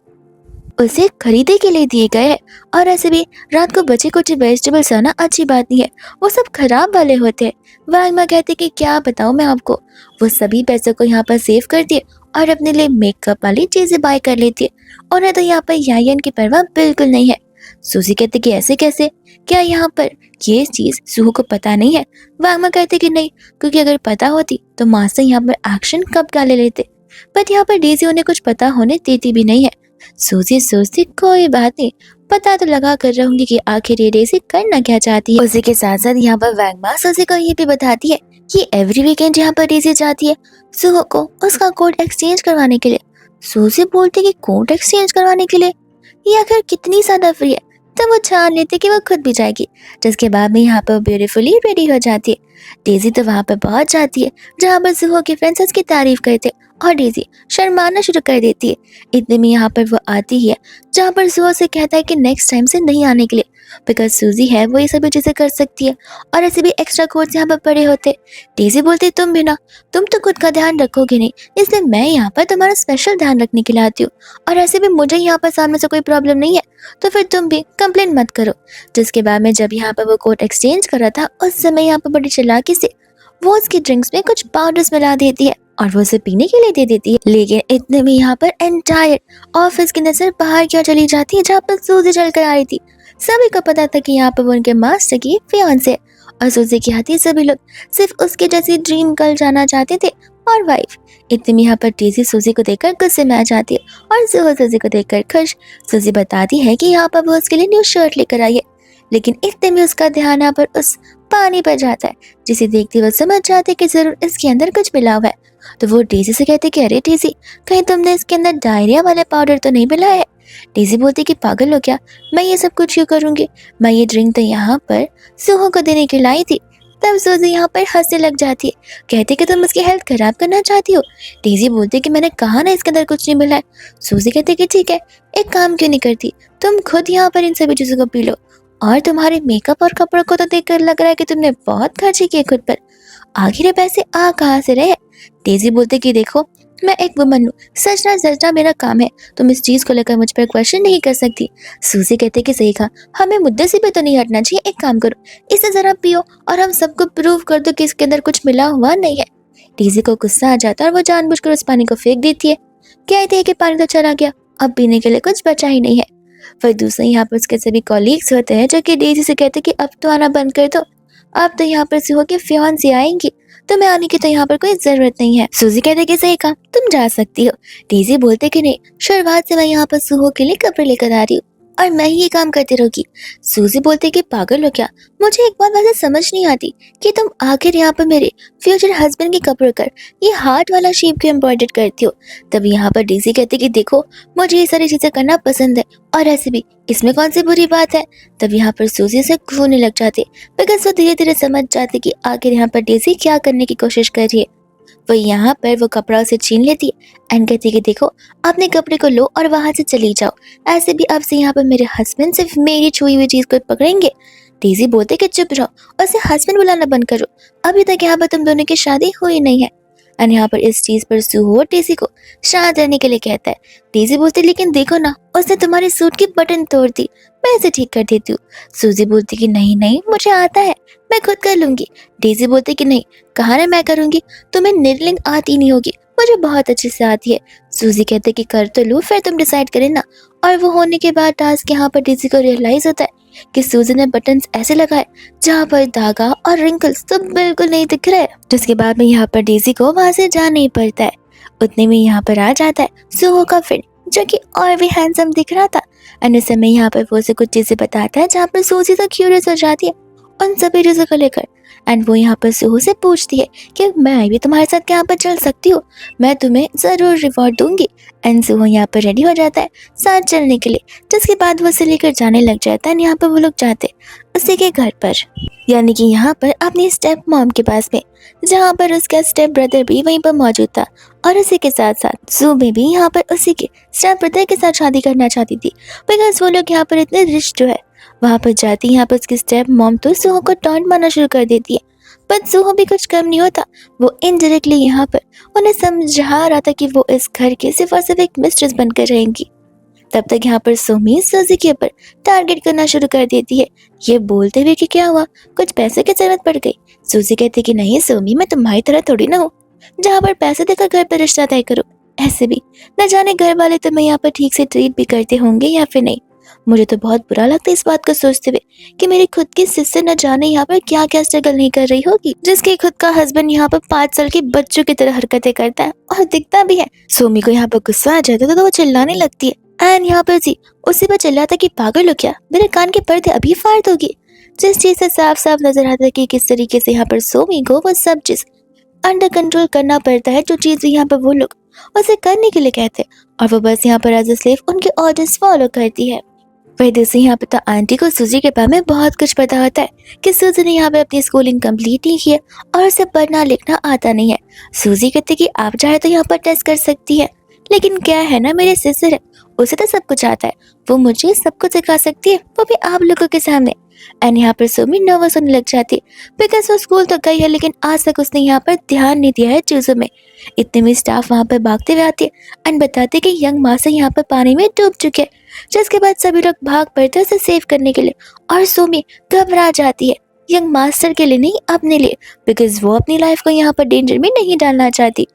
उसे खरीदे के लिए दिए गए हैं, और ऐसे भी रात को बचे कुछ वेजिटेबल्स आना अच्छी बात नहीं है, वो सब खराब वाले होते हैं। वैंगमा कहती कि क्या बताऊं मैं आपको, वो सभी पैसों को यहाँ पर सेव करती है और अपने लिए मेकअप वाली चीजें बाय कर लेती है। उन्हें तो यहाँ पर यायन की परवाह बिल्कुल नहीं है। सूजी कहती कि ऐसे कैसे, क्या यहाँ पर ये चीज सूहू को पता नहीं है? वैंगमा कहती कि नहीं, क्योंकि अगर पता होती तो मास्टर यहाँ पर एक्शन कब का ले लेते, बट यहाँ पर डेजी उन्हें कुछ पता होने देती भी नहीं है। सूजी सोचती कोई बात नहीं, पता तो लगा कर रहूंगी कि आखिर ये डेजी करना क्या चाहती है। उसी के साथ साथ यहाँ पर वैंगमा सूजी को ये भी बताती है कि एवरी वीकेंड यहाँ पर डेजी जाती है सूहू को उसका कोट एक्सचेंज करवाने के लिए। सूजी बोलती कि कोट एक्सचेंज करवाने के लिए, ये आखिर कितनी ज्यादा फ्री है, तो वो छान लेती कि वो खुद भी जाएगी। जिसके बाद में यहाँ पर ब्यूटीफुली रेडी हो जाती है। डेजी तो वहां पर पहुंच जाती है जहाँ पर सूहू के फ्रेंड्स उसकी तारीफ करते, और डेजी शर्माना शुरू कर देती है। इतने में यहाँ पर वो आती है जहाँ पर सूहू से कहता है कि नेक्स्ट टाइम से नहीं आने के लिए, बिकॉज सूजी है वो ये सभी चीजें कर सकती है, और ऐसे भी एक्स्ट्रा कोर्स यहाँ पर पड़े होते। डेजी बोलती तुम भी ना, तुम तो खुद का ध्यान रखोगे नहीं, इसलिए मैं यहाँ पर तुम्हारा स्पेशल ध्यान रखने के लिए आती हूँ, और ऐसे भी मुझे यहाँ पर सामने से कोई प्रॉब्लम नहीं है, तो फिर तुम भी कंप्लेन मत करो। जिसके बाद में जब यहाँ पर वो कोट एक्सचेंज कर रहा था, उस समय यहाँ पर बड़ी चालाकी से वो उसकी ड्रिंक्स में कुछ पाउडर्स मिला देती है और वो उसे पीने के लिए दे देती है। लेकिन इतने में यहाँ पर एंटायर ऑफिस की नजर बाहर क्यों चली जाती है, जहाँ पर सूजी चल कर आ रही थी। सभी को पता था कि यहाँ पर वो उनके मास्टर की फियांसे है, और सूजी की आती सभी लोग सिर्फ उसके जैसी ड्रीम गर्ल जाना चाहते थे और वाइफ। इतने में यहाँ पर डेजी सूजी को देखकर गुस्से में आ जाती है, और सूजी को देखकर खुश। सूजी बताती है कि यहाँ पर वो उसके लिए न्यू शर्ट लेकर आई है, लेकिन इतने में उसका ध्यान यहाँ पर उस पानी पर जाता है, जिसे देखते वो समझ जाते कि जरूर इसके अंदर कुछ मिला हुआ है। तो वो डेजी से कहते कि अरे डेजी, कहीं तुमने इसके अंदर डायरिया वाला पाउडर तो नहीं मिलाया है? डेजी बोलती कि पागल हो क्या, मैं ये सब कुछ क्यों करूंगी, मैं ये ड्रिंक तो यहाँ पर सूहो को देने के लाई थी। तब सूजी यहाँ पर हंसने लग जाती है, कहती कि तुम उसकी हेल्थ खराब करना चाहती हो। डेजी बोलती कि मैंने कहा ना इसके अंदर कुछ नहीं मिला है। सूजी कहती कि ठीक है, एक काम क्यों नहीं करती, तुम खुद यहाँ पर इन सभी चीजों को पी लो। और तुम्हारे मेकअप और कपड़ों को तो देखकर लग रहा है कि तुमने बहुत खर्चे किए खुद पर, आखिर ये पैसे आ कहाँ से रहे? डेजी बोलते कि देखो, मैं एक वुमन हूँ, सचना सचना मेरा काम है, तुम इस चीज को लेकर मुझ पर क्वेश्चन नहीं कर सकती। सूजी कहते कि सही कहा, हमें मुद्दे से भी तो नहीं हटना चाहिए, एक काम करो, इसे जरा पियो और हम सबको प्रूव कर दो कि इसके अंदर कुछ मिला हुआ नहीं है। डेजी को गुस्सा आ जाता है और वो जानबूझकर उस पानी को फेंक देती है। कहते हैं कि पानी तो चला गया, अब पीने के लिए कुछ बचा ही नहीं है। फिर दूसरे यहाँ पर उसके सभी कॉलीग्स होते हैं जो कि डेजी से कहते कि अब तो आना बंद कर दो, अब तो यहाँ पर सूहो की फियांसी आएंगी, तुम्हें आने की तो यहाँ पर कोई जरूरत नहीं है। सूजी कहते कि सही कहा, तुम जा सकती हो। डेजी बोलते कि नहीं, शुरुआत से मैं यहाँ पर सूहो के लिए कपड़े लेकर आ रही हूँ और मैं ही ये काम करती रहूंगी। सूजी बोलते कि पागल हो क्या, मुझे एक बात वैसे समझ नहीं आती कि तुम आखिर यहाँ पर मेरे फ्यूचर हस्बैंड के कपड़ों पर ये हार्ट वाला शेप क्यों एम्ब्रॉयडर करती हो। तब यहाँ पर डेजी कहते कि देखो, मुझे ये सारी चीजें करना पसंद है और ऐसे भी इसमें कौन सी बुरी बात है। तब यहाँ पर सूजी से खोने लग जाते, बिकॉज वो धीरे धीरे समझ जाते कि आखिर यहाँ पर डेजी क्या करने की कोशिश कर रही है। वो यहाँ पर वो कपड़ा उसे छीन लेती है एंड कहती है कि देखो, अपने कपड़े को लो और वहां से चली जाओ, ऐसे भी अब से यहाँ पर मेरे हस्बैंड सिर्फ मेरी छुई हुई चीज को पकड़ेंगे। डेजी बोलते कि चुप रहो और उसे हस्बैंड बुलाना बंद करो, अभी तक यहाँ पर तुम दोनों की शादी हुई नहीं है। एंड यहाँ पर इस चीज पर सूहो डेजी को शांत रहने के लिए कहता है। डेजी बोलती लेकिन देखो ना, उसने तुम्हारे सूट की बटन तोड़ दी, मैं इसे ठीक कर देती हूँ। सूजी बोलती कि नहीं नहीं, मुझे आता है, मैं खुद कर लूंगी। डेजी बोलती कि नहीं, कहा ना मैं करूंगी, तुम्हें निडलिंग आती नहीं होगी, मुझे बहुत अच्छे से आती है। सूजी कहते कि कर तो लूं, फिर तुम डिसाइड करे ना। और वो होने के बाद टास्क यहाँ पर डेजी को रियलाइज होता है कि सूजी ने बटन्स ऐसे लगाए जहाँ पर धागा और रिंकल्स तो बिल्कुल नहीं दिख रहे, जिसके बाद में यहाँ पर डेजी को वहां से जाना ही पड़ता है। उतने में यहाँ पर आ जाता है सूहो का फ्रेंड, जो कि और भी हैंडसम दिख रहा था। एंड उस समय यहाँ पर वो उसे कुछ चीजें बताता है जहाँ पर सूजी तो क्यूरियस हो जाती है उन सभी चीजों को लेकर। एंड वो यहाँ पर सूहो से पूछती है कि मैं भी तुम्हारे साथ यहाँ पर चल सकती हूँ, मैं तुम्हें जरूर रिवॉर्ड दूंगी। एंड सूहो यहाँ पर रेडी हो जाता है साथ चलने के लिए, जिसके बाद वो उसे लेकर जाने लग जाता है। एंड यहाँ पर वो लोग जाते उसी के घर पर, यानी कि यहाँ पर अपनी स्टेप मॉम के पास में, जहाँ पर उसका स्टेप ब्रदर भी वहीं पर मौजूद था। और उसी के साथ साथ सुबह भी यहाँ पर उसी के स्टेप ब्रदर के साथ शादी करना चाहती थी, बिकॉज वो लोग यहाँ पर इतने रिच जो है। वहां पर जाती यहाँ पर उसकी स्टेप मॉम तो सूहो को टॉन्ट मारना शुरू कर देती है, पर सूहो भी कुछ कम नहीं होता। वो इनडायरेक्टली यहाँ पर उन्हें समझा रहा था कि वो इस घर के सिर्फ और सिर्फ एक मिस्ट्रेस बनकर रहेंगी। तब तक यहाँ पर सोमी सूजी के ऊपर टारगेट करना शुरू कर देती है, ये बोलते हुए कि क्या हुआ, कुछ पैसे की जरूरत पड़ गई। सूजी कहती कि नहीं सोमी, मैं तुम्हारी तरह थोड़ी ना हूँ जहाँ पर पैसे देकर घर पर रिश्ता तय करो। ऐसे भी न जाने घर वाले तुम्हें यहाँ पर ठीक से ट्रीट भी करते होंगे या फिर नहीं। मुझे तो बहुत बुरा लगता है इस बात को सोचते हुए कि मेरी खुद की सिस्टर न जाने यहाँ पर क्या क्या स्ट्रगल नहीं कर रही होगी, जिसके खुद का हस्बैंड यहाँ पर 5 साल के बच्चों की तरह हरकतें करता है और दिखता भी है। सोमी को यहाँ पर गुस्सा आ जाता है तो वो चिल्लाने लगती है। एंड यहाँ पर जी उसी पर चिल्लाता कि पागल हो क्या, मेरे कान के पर्दे अभी फाड़ दोगी। जिस चीज से साफ साफ नजर आता है कि किस तरीके से यहाँ पर सोमी को वो सब चीज अंडर कंट्रोल करना पड़ता है, जो चीज यहाँ पर वो लोग उसे करने के लिए कहते हैं, और वो बस यहाँ पर एज ए स्लेव उनके ऑर्डर्स फॉलो करती है। वही दूसरी यहाँ पे तो आंटी को सूजी के बारे में बहुत कुछ पता होता है कि सूजी ने यहाँ पे अपनी स्कूलिंग कंप्लीट नहीं की है और उसे पढ़ना लिखना आता नहीं है। सूजी कहती कि आप चाहे तो यहाँ पर टेस्ट कर सकती है, लेकिन क्या है ना, मेरे सिस्टर है, उसे तो सब कुछ आता है, वो मुझे सब कुछ सिखा सकती है, वो भी आप लोगों के सामने। एंड यहाँ पर सोमी नर्वस होने लग जाती है, बिकॉज वो स्कूल तो गई है लेकिन आज तक उसने यहाँ पर ध्यान नहीं दिया है चीजों में। इतने में स्टाफ वहाँ पर भागते हुए आते हैं एंड बताते कि यंग मास्टर यहाँ पर पानी में डूब चुके हैं, जिसके बाद सभी लोग भाग पड़ते हैं उसे सेव करने के लिए। और सोमी घबरा जाती है, यंग मास्टर के लिए नहीं, अपने लिए, बिकॉज वो अपनी लाइफ को यहाँ पर डेंजर में नहीं डालना चाहती।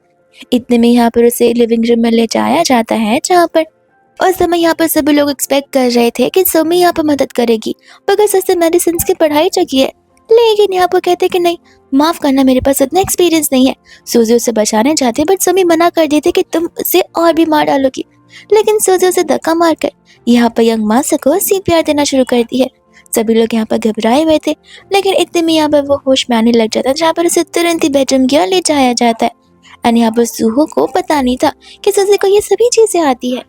इतने में यहाँ पर उसे लिविंग रूम में ले जाया जाता है, जहाँ पर उस समय यहाँ पर सभी लोग एक्सपेक्ट कर रहे थे कि सोमी यहाँ पर मदद करेगी, बिकॉज उससे मेडिसिन की पढ़ाई चुकी है। लेकिन यहाँ पर कहते कि नहीं, माफ करना, मेरे पास इतना एक्सपीरियंस नहीं है। सूजी उसे बचाने जाते बट सोमी मना कर देते कि तुम उसे और भी मार डालोगी। लेकिन सूजी उसे धक्का मारकर यहाँ पर यंग मास्टर को CPR देना शुरू करती है। सभी लोग यहाँ पर घबराए हुए थे, लेकिन इतने में यहाँ पर वो होश में आने लग जाता है, जहाँ पर उसे तुरंत ही बेडरूम की ओर ले जाया जाता है। एंड यहाँ पर सूहो को पता नहीं था कि सुजी को ये सभी चीजें आती है।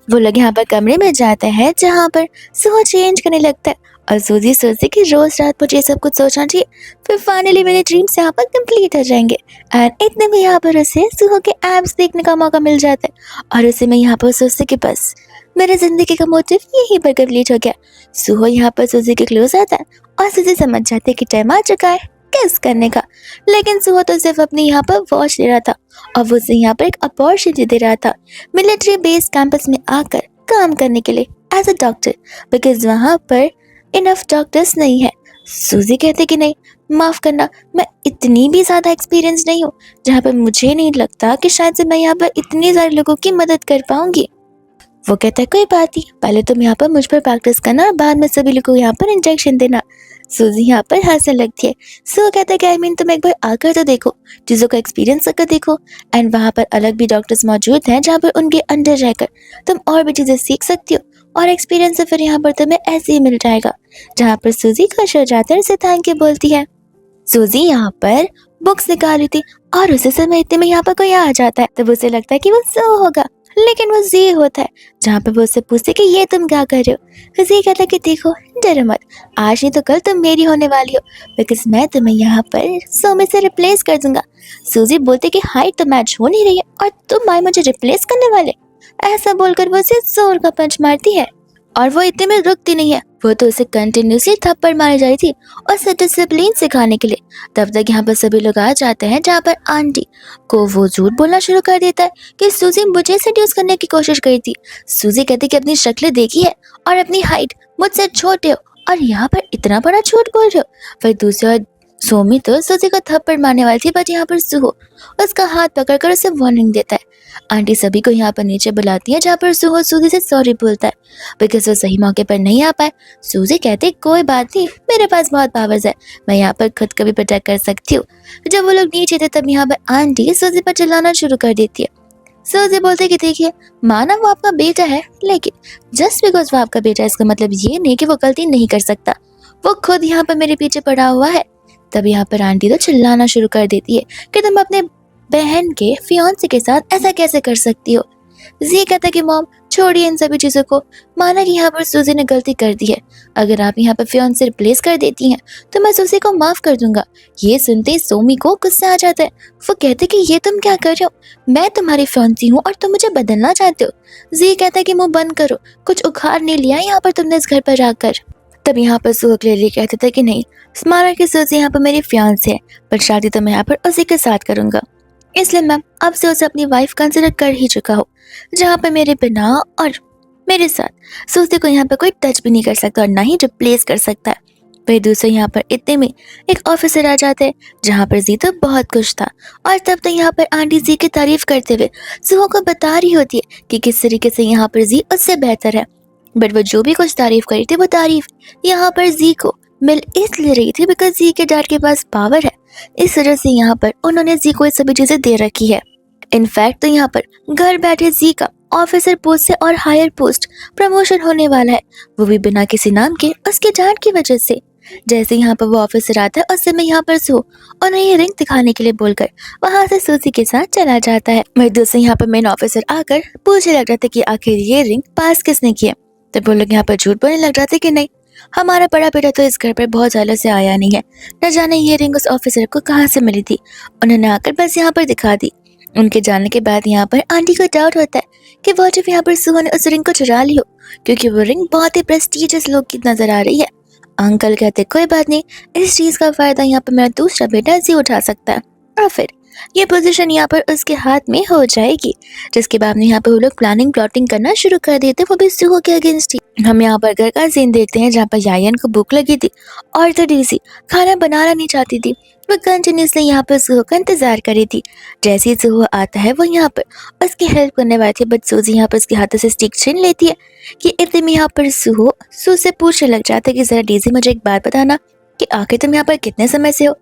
वो लोग यहाँ पर कमरे में जाते हैं, जहाँ पर सूहो चेंज करने लगता है और सूजी सोचती कि रोज रात मुझे सब कुछ सोचना चाहिए, फिर फाइनली मेरे ड्रीम्स यहाँ पर कंप्लीट हो जाएंगे। एंड इतने में यहाँ पर उसे सूहो के एब्स देखने का मौका मिल जाता है और उसे मैं यहाँ पर सोचती कि बस मेरे जिंदगी का मोटिव यहीं पर कंप्लीट हो गया। सूहो यहाँ पर सूजी के क्लोज आता है और सूजी समझ जाती है कि टाइम आ चुका है किस करने का, लेकिन सूहो तो सिर्फ अपनी यहाँ पर वॉच ले रहा था और वो उसे यहाँ पर एक अपॉर्चुनिटी दे रहा था मिलिट्री बेस कैंपस में आकर काम करने के लिए एज अ डॉक्टर, बिकॉज वहाँ पर इनफ डॉक्टर्स नहीं है। सूजी कहते कि नहीं, माफ करना, मैं इतनी भी ज्यादा एक्सपीरियंस नहीं हूँ, जहाँ पर मुझे नहीं लगता कि शायद से मैं यहाँ पर इतने सारे लोगों की मदद कर पाऊंगी। वो कहता है कोई बात नहीं, पहले तुम यहाँ पर मुझ पर प्रैक्टिस करना और बाद में सभी लोगों को यहाँ पर इंजेक्शन देना। सूजी यहाँ पर हंसने लगती है। सो कहता है कि आई मीन तुम एक बार आकर तो देखो, चीज़ों का एक्सपीरियंस करके देखो। एंड वहाँ पर अलग भी डॉक्टर्स मौजूद हैं, जहाँ पर उनके अंडर रहकर तुम और भी चीज़ें सीख सकती हो और एक्सपीरियंस से फिर यहाँ पर तुम्हें ऐसे ही मिल जाएगा। जहाँ पर सूजी खुश हो जाती है, उसे थैंक यू बोलती है। सूजी यहाँ पर बुक्स निकाल रही थी और उसे समय इतने में यहाँ पर कोई आ जाता है, तब उसे लगता है कि वो सो होगा, लेकिन वो जी होता है। जहाँ पे वो उससे पूछते कि ये तुम क्या कर रहे हो, फिर जी कहता है कि देखो डरो मत, आज नहीं तो कल तुम मेरी होने वाली हो, बिकॉज मैं तुम्हें यहाँ पर सो में से रिप्लेस कर दूंगा। सूजी बोलती कि हाइट तो मैच हो नहीं रही है और तुम भाई मुझे रिप्लेस करने वाले। ऐसा बोलकर वो उसे जोर का पंच मारती है और वो इतने में रुकती नहीं है, वो तो उसे कंटिन्यूसली थप्पड़ मारी जा रही थी उसे डिसिप्लिन सिखाने के लिए। तब तक यहाँ पर सभी लोग आ जाते हैं, जहाँ पर आंटी को वो झूठ बोलना शुरू कर देता है कि सूजी मुझे सेड्यूस करने की कोशिश करी थी। सूजी कहती कि अपनी शक्ल देखी है और अपनी हाइट मुझसे छोटे हो और यहाँ पर इतना बड़ा झूठ बोल रहे हो। फिर दूसरी ओर सोमी तो सूजी को थप्पड़ मारने वाली थी, बट यहाँ पर सूहो उसका हाथ पकड़कर उसे वार्निंग देता है। आंटी सभी को यहाँ पर नीचे बुलाती है, जहाँ पर सूहो सूजी से सॉरी बोलता है बिकॉज वो सही मौके पर नहीं आ पाए। सूजी कहते कोई बात नहीं, मेरे पास बहुत पावर्स है, मैं यहाँ पर खुद को भी प्रोटेक्ट कर सकती हूँ। जब वो लोग नीचे थे तब यहाँ पर आंटी सूजी पर चिल्लाना शुरू कर देती है। सूजी बोलते कि देखिए माना वो आपका बेटा है, लेकिन जस्ट बिकॉज वो आपका बेटा है इसका मतलब ये नहीं कि वो गलती नहीं कर सकता, वो खुद यहाँ पर मेरे पीछे पड़ा हुआ है। तब यहाँ पर आंटी तो चिल्लाना शुरू कर देती है कि तुम अपने बहन के फियांसे के साथ ऐसा कैसे कर सकती हो। जी कहता है कि मॉम छोड़िए इन सभी चीज़ों को, माना कि यहाँ पर सूजी ने गलती कर दी है, अगर आप यहाँ पर फियांसे रिप्लेस कर देती हैं तो मैं सूजी को माफ़ कर दूंगा। ये सुनते ही सोमी को गुस्सा आ जाता है। वो कहते कि ये तुम क्या कर रहे हो, मैं तुम्हारी फियांसी हूँ और तुम मुझे बदलना चाहते हो। जी कहता है कि मुँह बंद करो, कुछ उखाड़ नहीं लिया यहाँ पर तुमने इस घर पर आकर। तब यहाँ पर सूहो क्लियरली कहते थे कि नहीं, माना कि सूजी यहाँ पर मेरी फियांसे है, पर शादी तो मैं यहाँ पर उसी के साथ करूंगा, इसलिए मैं अब से उसे अपनी वाइफ कंसिडर कर ही चुका हूँ, जहाँ पे मेरे बिना और मेरे साथ सूजी को यहाँ पे कोई टच भी नहीं कर सकता और ना ही रिप्लेस कर सकता है। फिर दूसरे यहाँ पर इतने में एक ऑफिसर आ जाते हैं, जहाँ पर जी तो बहुत खुश था और तब तक यहाँ पर आंटी जी की तारीफ करते हुए सूहो को बता रही होती है कि किस तरीके से यहाँ पर जी उससे बेहतर है। बट वो जो भी कुछ तारीफ करी थी वो तारीफ यहाँ पर जी को मिल इसलिए रही थी बिकॉज जी के डैड के पास पावर है, इस वजह से यहाँ पर उन्होंने जी को ये सभी चीजें दे रखी है। इनफैक्ट तो यहाँ पर घर बैठे जी का ऑफिसर पोस्ट से और हायर पोस्ट प्रमोशन होने वाला है, वो भी बिना किसी नाम के उसके डैड की वजह से। जैसे यहाँ पर वो ऑफिसर आता है उस समय यहाँ पर सो उन्हें ये रिंग दिखाने के लिए बोलकर वहां से सूजी के साथ चला जाता है। वही दूसरे यहाँ पर मेन ऑफिसर आकर पूछने लग रहा था कि आखिर ये रिंग पास किसने किया। तब वो लोग यहाँ पर झूठ बोलने लग रहे थे कि नहीं, हमारा बड़ा बेटा तो इस घर पर बहुत सालों से आया नहीं है, न जाने ये रिंग उस ऑफिसर को कहाँ से मिली थी, उन्होंने आकर बस यहाँ पर दिखा दी। उनके जाने के बाद यहाँ पर आंटी को डाउट होता है कि वो जब यहाँ पर सूहो ने उस रिंग को चुरा ली हो, क्योंकि वो रिंग बहुत ही प्रेस्टीजियस लोग की नजर आ रही है। अंकल कहते कोई बात नहीं, इस चीज का फायदा यहाँ पर मेरा दूसरा बेटा जी उठा सकता है और फिर ये पोजीशन यहाँ पर उसके हाथ में हो जाएगी। जिसके बाद में यहाँ पर वो लोग प्लानिंग प्लॉटिंग करना शुरू कर देते, वो भी सूहो के अगेंस्ट ही। हम यहाँ पर घर का सीन देखते हैं जहाँ पर यायन को भूख लगी थी और तो डीसी खाना बनाना नहीं चाहती थी, वो कंटिन्यूसली यहाँ पर सूहो का इंतजार कर रही थी। जैसे ही सूहो आता है वो यहाँ पर उसकी हेल्प करने वाली थी, बट सूजी यहाँ पर उसके हाथों से स्टिक छीन लेती है कि इतने में यहाँ पर सूहो से पूछने लग जाता है कि जरा डीसी मुझे एक बात बताना कि आखिर तुम यहाँ पर कितने समय से हो।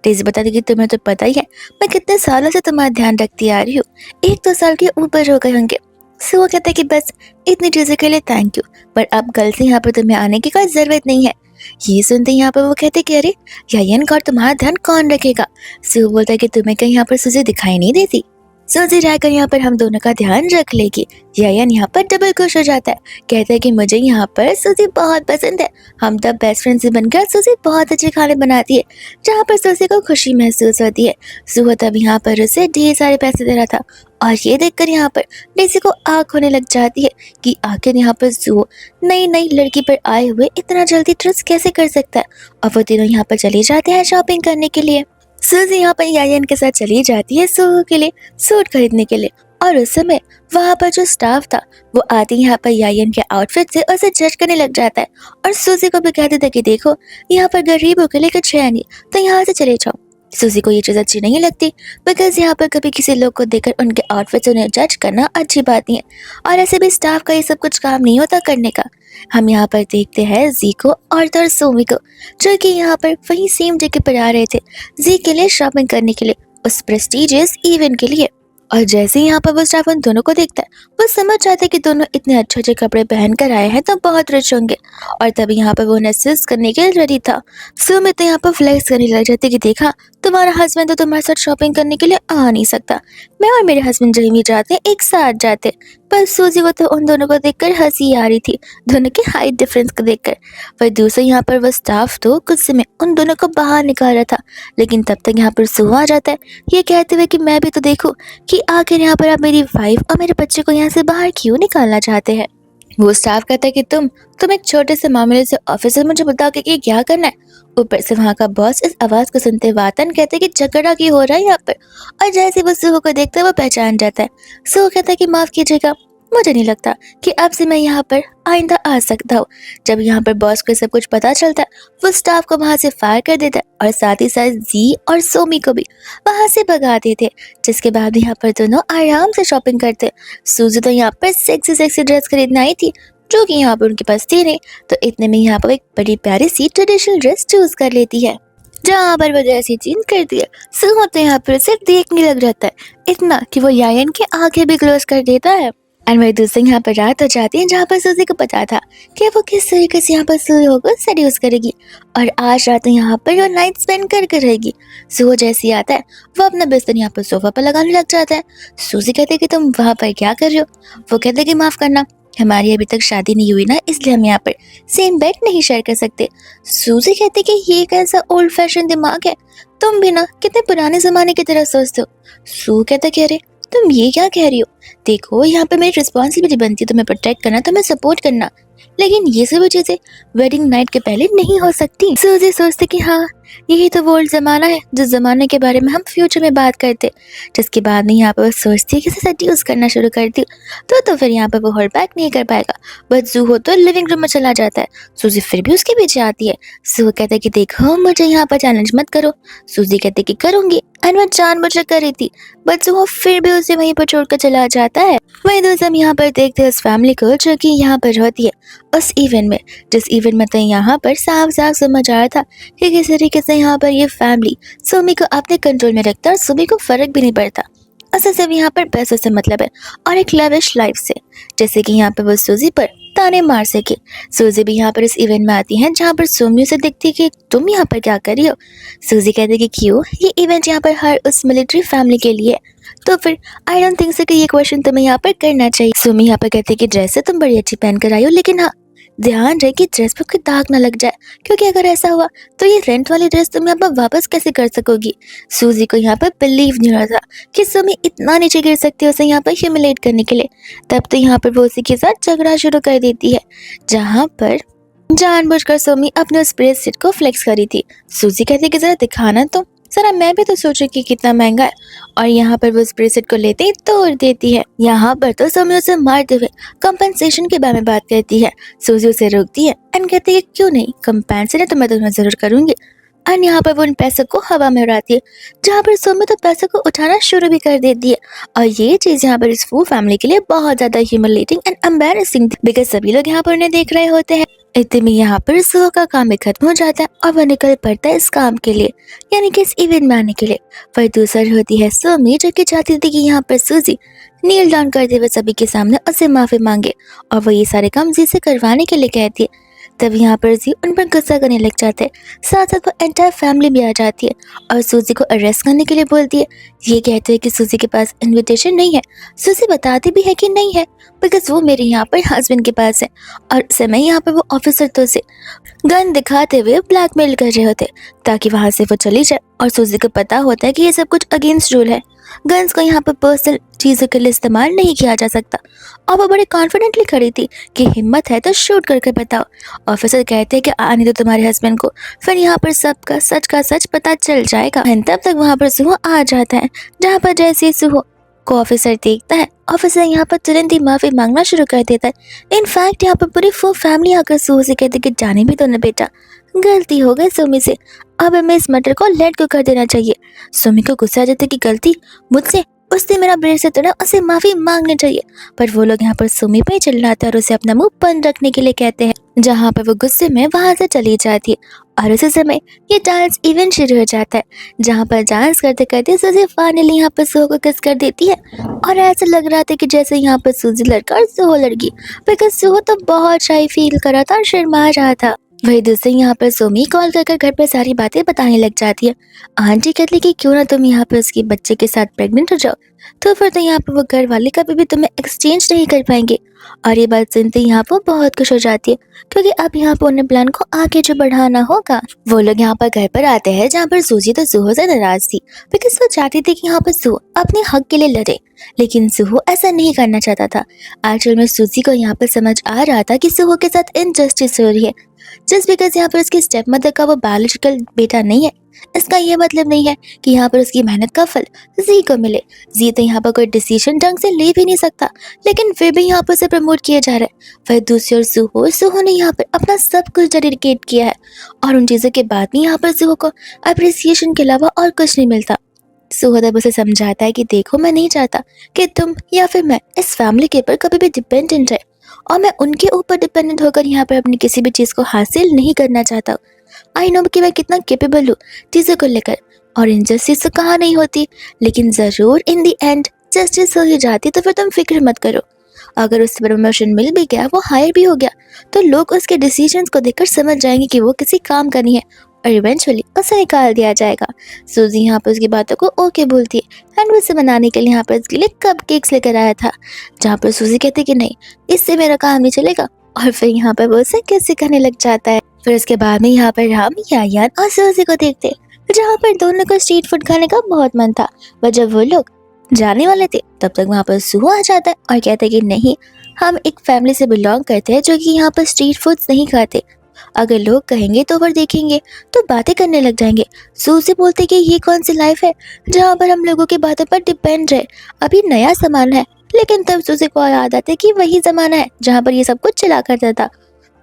डेज़ी बताती कि तुम्हें तो पता ही है मैं कितने सालों से तुम्हारा ध्यान रखती आ रही हूँ, 1-2 साल के ऊपर हो गए होंगे। सो वो कहता है कि बस इतनी चीज़ों के लिए थैंक यू, पर अब कल से यहाँ पर तुम्हें आने की कोई ज़रूरत नहीं है। ये सुनते ही यहाँ पर वो कहते कि अरे यायन का और तुम्हारा ध्यान कौन रखेगा। सू बोलता है कि तुम्हें कहीं यहाँ पर सूजी दिखाई नहीं देती। सूजी रहकर यहाँ पर हम दोनों का ध्यान रख लेगी। यायन यहाँ पर डबल खुश हो जाता है, कहता है कि मुझे यहाँ पर सूजी बहुत पसंद है, हम तब बेस्ट फ्रेंड से बनकर सूजी बहुत अच्छे खाने बनाती है। जहाँ पर सूजी को खुशी महसूस होती है। सू तब यहाँ पर उसे ढेर सारे पैसे दे रहा था और ये देखकर यहाँ पर डेज़ी को आँख होने लग जाती है कि आखिर यहाँ पर जू नई नई लड़की पर आए हुए इतना जल्दी ट्रस्ट कैसे कर सकता है। और वो तीनों यहाँ पर चले जाते हैं शॉपिंग करने के लिए। सूजी यहाँ पर यायन के साथ चली जाती है सूहू के लिए सूट खरीदने के लिए। और उस समय वहाँ पर जो स्टाफ था वो आते ही यहाँ पर यायन के आउटफिट से उसे जज करने लग जाता है और सूजी को भी कहते थे कि देखो यहाँ पर गरीबों के लिए कुछ है नहीं, तो यहाँ से चले जाओ। सूजी को ये चीज़ अच्छी नहीं लगती बिकॉज यहाँ पर कभी किसी लोग को देखकर उनके आउटफिट से उन्हें जज करना अच्छी बात नहीं है और ऐसे भी स्टाफ का ये सब कुछ काम नहीं होता करने का। हम यहाँ पर देखते हैं जी को और सोमी को जो कि यहाँ पर वही सेम जगह पर आ रहे थे जी के लिए शॉपिंग करने के लिए उस प्रेस्टिजियस इवेंट के लिए। और जैसे ही यहाँ पर वो स्टाफ उन दोनों को देखता है वो समझ जाता है कि दोनों इतने अच्छे अच्छे कपड़े पहन कर आए हैं तो बहुत रिच होंगे। और तभी यहाँ पर वो उन्हें असिस्ट करने के लिए रेडी था। सुमित तो यहाँ पर फ्लेक्स करने लग जाती कि देखा तुम्हारा हस्बैंड तो तुम्हारे साथ शॉपिंग करने के लिए आ नहीं सकता, मैं और मेरे हस्बैंड जहीं भी जाते एक साथ जाते। पर सूजी को तो उन दोनों को देखकर हंसी आ रही थी, दोनों के हाइट डिफरेंस को देखकर। वह दूसरे यहाँ पर वो स्टाफ तो गुस्से में उन दोनों को बाहर निकाल रहा था, लेकिन तब तक यहाँ पर सू आ जाता है ये कहते हुए कि मैं भी तो देखूं कि आखिर यहाँ पर आप मेरी वाइफ और मेरे बच्चे को यहाँ से बाहर क्यों निकालना चाहते हैं। वो स्टाफ कहता है कि तुम एक छोटे से मामले से ऑफिसर मुझे बता के कि क्या करना है। ऊपर से वहाँ का बॉस इस आवाज को सुनते वातन कहते कि झगड़ा की हो रहा है यहाँ पर। और जैसे वो सूहू को देखता है वो पहचान जाता है। सूहू कहता है कि माफ कीजिएगा, मुझे नहीं लगता कि अब से मैं यहाँ पर आइंदा आ सकता हूँ। जब यहाँ पर बॉस को सब कुछ पता चलता है वो स्टाफ को वहाँ से फायर कर देता है और साथ ही साथ जी और सोमी को भी वहाँ से भगा देते, जिसके बाद यहाँ पर दोनों आराम से शॉपिंग करते। सूजी तो यहाँ पर सेक्सी सेक्सी ड्रेस खरीदने आई थी जो कि यहाँ पर उनके पास थी नहीं, तो इतने में यहाँ पर एक बड़ी प्यारी सी ट्रेडिशनल ड्रेस चूज कर लेती है जहाँ पर वो ड्रेस चेंज करती है। सूहू तो यहाँ पर सिर्फ देखने लग जाता है, इतना कि वो यायन की आंखें भी क्लोज कर देता है। और वही दूसरे यहाँ पर रात हो जाती है जहाँ पर सूजी को पता था कि वो किस तरीके से यहाँ पर सूहू को सेड्यूस करेगी और आज रात यहाँ पर वो नाइट स्पेंड करके रहेगी। सूहू जैसे ही आता है वो अपना बिस्तर यहाँ पर सोफा पर लगाने लग जाता है। सूजी कहते है कि तुम वहाँ पर क्या कर रहे हो। वो कहते कि माफ करना, हमारी अभी तक शादी नहीं हुई ना, इसलिए हम यहाँ पर सेम बेड नहीं शेयर कर सकते। सूजी कहते कि ये कैसा ओल्ड फैशन दिमाग है, तुम भी ना कितने पुराने जमाने की तरह सोचते हो। सू कहता कि अरे तुम ये क्या कह रही हो, देखो यहाँ पे मेरी रिस्पॉन्सिबिलिटी बनती है तुम्हें प्रोटेक्ट करना, तुम्हें सपोर्ट करना, लेकिन ये सभी चीजें वेडिंग नाइट के पहले नहीं हो सकती। सूजी सोचते कि हाँ यही तो वो ओल्ड जमाना है जिस जमाने के बारे में हम फ्यूचर में बात करते। जिसके बाद में यहाँ पर सोचती है कि सेड्यूस करना शुरू करती तो फिर यहाँ पर वो होल्ड बैक नहीं कर पाएगा। बट जूहो तो लिविंग रूम में चला जाता है, सूजी फिर भी उसके पीछे आती है। सूहो कहता है कि देखो मुझे यहाँ पर चैलेंज मत करो। सूजी कहते कि करूंगी, एंड मैं जानबूझकर कर रही थी, बट जूहो फिर भी उसे वहीं पर छोड़कर चला जाता है। वही दोस्त हम यहाँ पर देखते हैं उस फैमिली को जो कि यहाँ पर होती है उस इवेंट में, जिस इवेंट में तो यहाँ पर साफ साफ समझ आ रहा था कि किस तरीके से यहाँ पर ये फैमिली सुमी को अपने कंट्रोल में रखता है और सुमी को फर्क भी नहीं पड़ता। असल से यहाँ पर पैसों से मतलब है और एक लविश लाइफ से, जैसे कि यहाँ पर वो सूजी पर ताने मार सके। सूजी भी यहाँ पर इस इवेंट में आती है जहाँ पर सोमी उसे देखती है कि तुम यहाँ पर क्या कर रही हो। सूजी कहती कि क्यों, ये इवेंट यहाँ पर हर उस मिलिट्री फैमिली के लिए, तो फिर आई डोंट थिंक सो कि ये क्वेश्चन तुम्हें यहाँ पर करना चाहिए। सोमी यहाँ पर कहती है कि ड्रेस से तुम बड़ी अच्छी पहन कर आई हो, लेकिन हाँ ध्यान रहे कि ड्रेस पर कोई दाग ना लग जाए, क्योंकि अगर ऐसा हुआ तो ये रेंट वाली ड्रेस तुम यहाँ पर वापस कैसे कर सकोगी। सूजी को यहाँ पर बिलीव नहीं हो रहा था कि सोमी इतना नीचे गिर सकती है उसे यहाँ पर ह्यूमिलेट करने के लिए। तब तो यहाँ पर वो उसी के साथ झगड़ा शुरू कर देती है, जहाँ पर जानबूझकर सोमी अपने उस ब्रेसलेट को फ्लेक्स करी थी। सूजी कहती कि जरा दिखाना तो जरा, मैं भी तो सोचू कि कितना महंगा है, और यहाँ पर वो उस ब्रेसलेट को लेते ही तोड़ देती है। यहाँ पर तो सोमी उसे मारते हुए कंपनसेशन के बारे में बात करती है। सूजी उसे रोकती है एंड कहती है क्यों नहीं, कंपनसेशन तो मैं तुम्हें जरूर करूंगी। और यहाँ पर वो उन पैसों को हवा में उड़ाती है, जहाँ पर सोमी तो पैसों को उठाना शुरू भी कर देती है। और ये चीज यहाँ पर इस फू फैमिली के लिए बहुत ज्यादा ह्यूमिलेटिंग एंड एम्बैरेसिंग थी, बिकॉज सभी लोग यहाँ पर उन्हें देख रहे होते हैं। इतने में यहाँ पर सुहो का काम भी खत्म हो जाता है और वह निकल पड़ता है इस काम के लिए, यानी कि इस इवेंट में आने के लिए। वह दूसरी होती है सोमी, जो कि चाहती थी कि यहाँ पर सूजी नील डाउन करते हुए सभी के सामने उससे माफी मांगे और वो ये सारे काम जी से करवाने के लिए कहती है। तब यहाँ पर जी उन पर गुस्सा करने लग जाते हैं। साथ साथ वो एंटायर फैमिली भी आ जाती है और सूजी को अरेस्ट करने के लिए बोलती है। ये कहते हैं कि सूजी के पास इनविटेशन नहीं है। सूजी बताती भी है कि नहीं है, बिकॉज वो मेरे यहाँ पर हस्बैंड के पास है। और उस समय यहाँ पर वो ऑफिसर तो से गन दिखाते हुए ब्लैकमेल कर रहे होते ताकि वहां से वो चली जाए। और सूजी को पता होता है कि ये सब कुछ अगेंस्ट रूल है। गन्स को यहाँ पर पर्सनल चीजों के लिए इस्तेमाल नहीं किया जा सकता। और वो बड़े कॉन्फिडेंटली खड़ी थी कि हिम्मत है तो शूट करके बताओ। ऑफिसर कहते हैं कि आने दो तुम्हारे हस्बैंड को, फिर यहाँ पर सबका सच का सच पता चल जाएगा। तब तक वहाँ पर सुहो आ जाता है, जहाँ पर जैसे ही सुहो को ऑफिसर देखता है, ऑफिसर यहाँ पर तुरंत ही माफी मांगना शुरू कर देता है। इनफैक्ट यहाँ पर पूरी फुल फैमिली आकर सुहो से कहती कि जाने भी दो ना बेटा, गलती हो गई सुमी से, अब हमें इस मटर को लेट को कर देना चाहिए। सुमी को गुस्सा आ जाता है कि गलती मुझसे, उसने मेरा ब्रेड से तोड़ा, उसे माफी मांगनी चाहिए। पर वो लोग यहाँ पर सुमी पे चिल्लाते हैं और उसे अपना मुंह बंद रखने के लिए कहते हैं, जहाँ पर वो गुस्से में वहां से चली जाती है। और उसी समय ये डांस इवेंट शुरू हो जाता है, जहाँ पर डांस करते करते सूजी फाइनली यहाँ पर सुहो को किस कर देती है। और ऐसा लग रहा था कि जैसे यहाँ पर सूजी लड़का और सुहो लड़की, बिकॉज सुहो तो बहुत शाई फील कर रहा था और शर्मा रहा था। वही दूसरे यहाँ पर सुमी कॉल कर घर पे सारी बातें बताने लग जाती है। आंटी कहती कि क्यों ना तुम यहाँ पे उसके बच्चे के साथ प्रेग्नेंट हो जाओ, तो फिर तो यहाँ पे वो घर वाले कभी भी तुम्हें एक्सचेंज नहीं कर पाएंगे। और ये बात सुनते ही यहाँ पर बहुत खुश हो जाती है, क्योंकि अब यहाँ पर उन्हें प्लान को आगे जो बढ़ाना होगा। वो लोग यहाँ पर घर पर आते हैं, जहाँ पर सूजी तो सुहो से नाराज थी, बिकॉज वो चाहती थी कि यहाँ पर सुहो अपने हक के लिए लड़े, लेकिन सुहो ऐसा नहीं करना चाहता था। एक्चुअल में सूजी को यहाँ पर समझ आ रहा था कि सुहो के साथ इनजस्टिस हो रही है, जस्ट बिकॉज यहाँ पर उसकी स्टेप मदर का वो बायोलॉजिकल बेटा नहीं है। इसका ये मतलब नहीं है कि यहाँ पर उसकी मेहनत का फल जी को मिले। जी तो यहाँ पर कोई डिसीजन ढंग से ले भी नहीं सकता, लेकिन फिर भी यहाँ पर उसे प्रमोट किया जा रहा है। फिर दूसरी ओर सुहो ने यहाँ पर अपना सब कुछ डेडिकेट किया है, और उन चीज़ों के बाद भी यहाँ पर सुहो को अप्रिसिएशन के अलावा और कुछ नहीं मिलता। सुहो तब उसे समझाता है कि देखो, मैं नहीं चाहता कि तुम या फिर मैं इस फैमिली के ऊपर कभी भी डिपेंडेंट है, और मैं उनके ऊपर डिपेंडेंट होकर यहाँ पर अपनी किसी भी चीज़ को हासिल नहीं करना चाहता। आई नो कि मैं कितना केपेबल हूँ चीज़ों को लेकर, और इनजस्टिस तो कहाँ नहीं होती, लेकिन ज़रूर इन दी एंड जस्टिस हो ही जाती। तो फिर तुम फिक्र मत करो, अगर उसे प्रमोशन मिल भी गया, वो हायर भी हो गया, तो लोग उसके डिसीजंस को देखकर समझ जाएंगे कि वो किसी काम का नहीं है, और इवेंचुअली उसे निकाल दिया जाएगा। सूजी यहाँ पर उसकी बातों को ओके बोलती है, एंड उसे मनाने के लिए यहाँ पर उसके लिए कपकेक्स लेकर आया था, जहाँ पर सूजी कहती कि नहीं, इससे मेरा काम नहीं चलेगा। और फिर यहाँ पर वो उसे किस करने लग जाता है। फिर उसके बाद में यहाँ पर राम, यायान और सूजी को देखते, जहाँ पर दोनों को स्ट्रीट फूड खाने का बहुत मन था। पर जब वो लोग जाने वाले थे, तब तक वहाँ पर सुहो आ जाता है और कहता है कि नहीं, हम एक फैमिली से बिलोंग करते हैं जो कि यहाँ पर स्ट्रीट फूड्स नहीं खाते। अगर लोग कहेंगे तो और देखेंगे तो बातें करने लग जाएंगे। सूजी बोलते कि ये कौन सी लाइफ है जहाँ पर हम लोगों की बातों पर डिपेंड रहे, अभी नया सामान है। लेकिन तब सूजी को याद आता है कि वही जमाना है जहाँ पर ये सब कुछ चला करता था।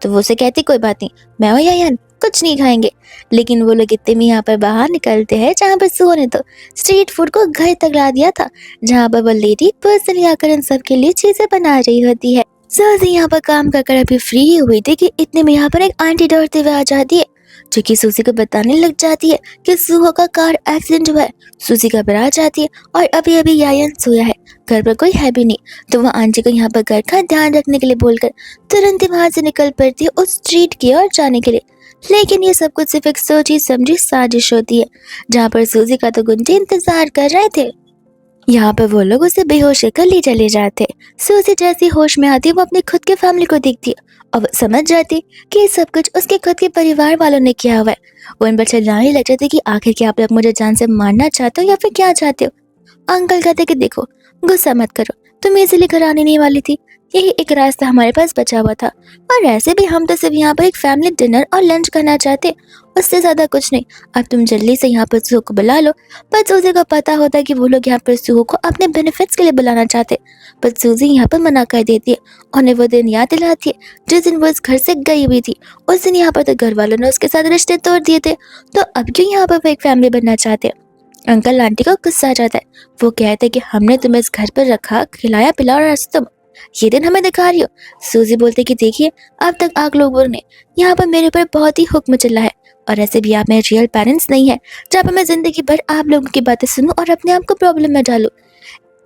तो वो उसे कहती कोई बात नहीं, मैं और यायान कुछ नहीं खाएंगे। लेकिन वो लोग इतने में यहाँ पर बाहर निकलते हैं, जहाँ पर सुहो ने तो स्ट्रीट फूड को घर तक ला दिया था, जहाँ पर वो लेडी पर्सनली आकर इन सब के लिए चीजें बना रही होती है। सूजी यहाँ पर काम कर अभी फ्री हुई थी कि इतने में यहाँ पर एक आंटी दौड़ते हुए आ जाती है, जो कि सूजी को बताने लग जाती है कि सुहो का कार एक्सीडेंट हुआ है। सूजी घबरा जाती है और अभी अभी यायान सोया है, घर पर कोई है भी नहीं। तो वह आंटी को यहाँ पर घर का ध्यान रखने के लिए बोलकर तुरंत ही वहां से निकल पड़ती है उस स्ट्रीट की ओर जाने के लिए। लेकिन ये सब कुछ सिर्फ एक सोची समझी साजिश होती है, जहाँ पर सूजी का तो गुंजे इंतजार कर रहे थे। यहाँ पर वो लोग उसे बेहोश कर ले चले जाते। सूजी जैसी होश में आती, वो अपनी खुद के फैमिली को देखती है और वो समझ जाती कि ये सब कुछ उसके खुद के परिवार वालों ने किया हुआ है। वो इन पर चिल्लाने लग जाते कि आखिर क्या आप लोग मुझे जान से मारना चाहते हो या फिर क्या चाहते हो। अंकल कहते कि देखो, गुस्सा मत करो, तुम इसीलिए घर आने नहीं वाली थी, यही एक रास्ता हमारे पास बचा हुआ था, और ऐसे भी हम तो सिर्फ यहाँ पर एक फैमिली डिनर और लंच करना चाहते, उससे ज्यादा कुछ नहीं। अब तुम जल्दी से यहाँ पर सुहो को बुला लो। पर सूजी को पता होता है कि वो लोग यहाँ पर सुहो को अपने बेनिफिट्स के लिए बुलाना चाहते, पर सूजी यहाँ पर मना कर देती है। उन्हें वो दिन याद दिलाती है जिस दिन वो इस घर से गई हुई थी। उस दिन यहाँ पर तो घर वालों ने उसके साथ रिश्ते तोड़ दिए थे, तो अब क्यों यहाँ पर वो एक फैमिली बनना चाहते हैं। अंकल आंटी को गुस्सा आ जाता है, वो कहते हैं कि हमने तुम्हें इस घर पर रखा, खिलाया पिलाया, और आज तुम ये दिन हमें दिखा रही हो। सूजी बोलते कि देखिए, अब तक आप लोगों ने यहाँ पर मेरे ऊपर बहुत ही हुक्म चला है, और ऐसे भी आप मेरे रियल पेरेंट्स नहीं है, जहाँ पर मैं जिंदगी भर आप लोगों की बातें सुनूं और अपने आप को प्रॉब्लम में डालूं।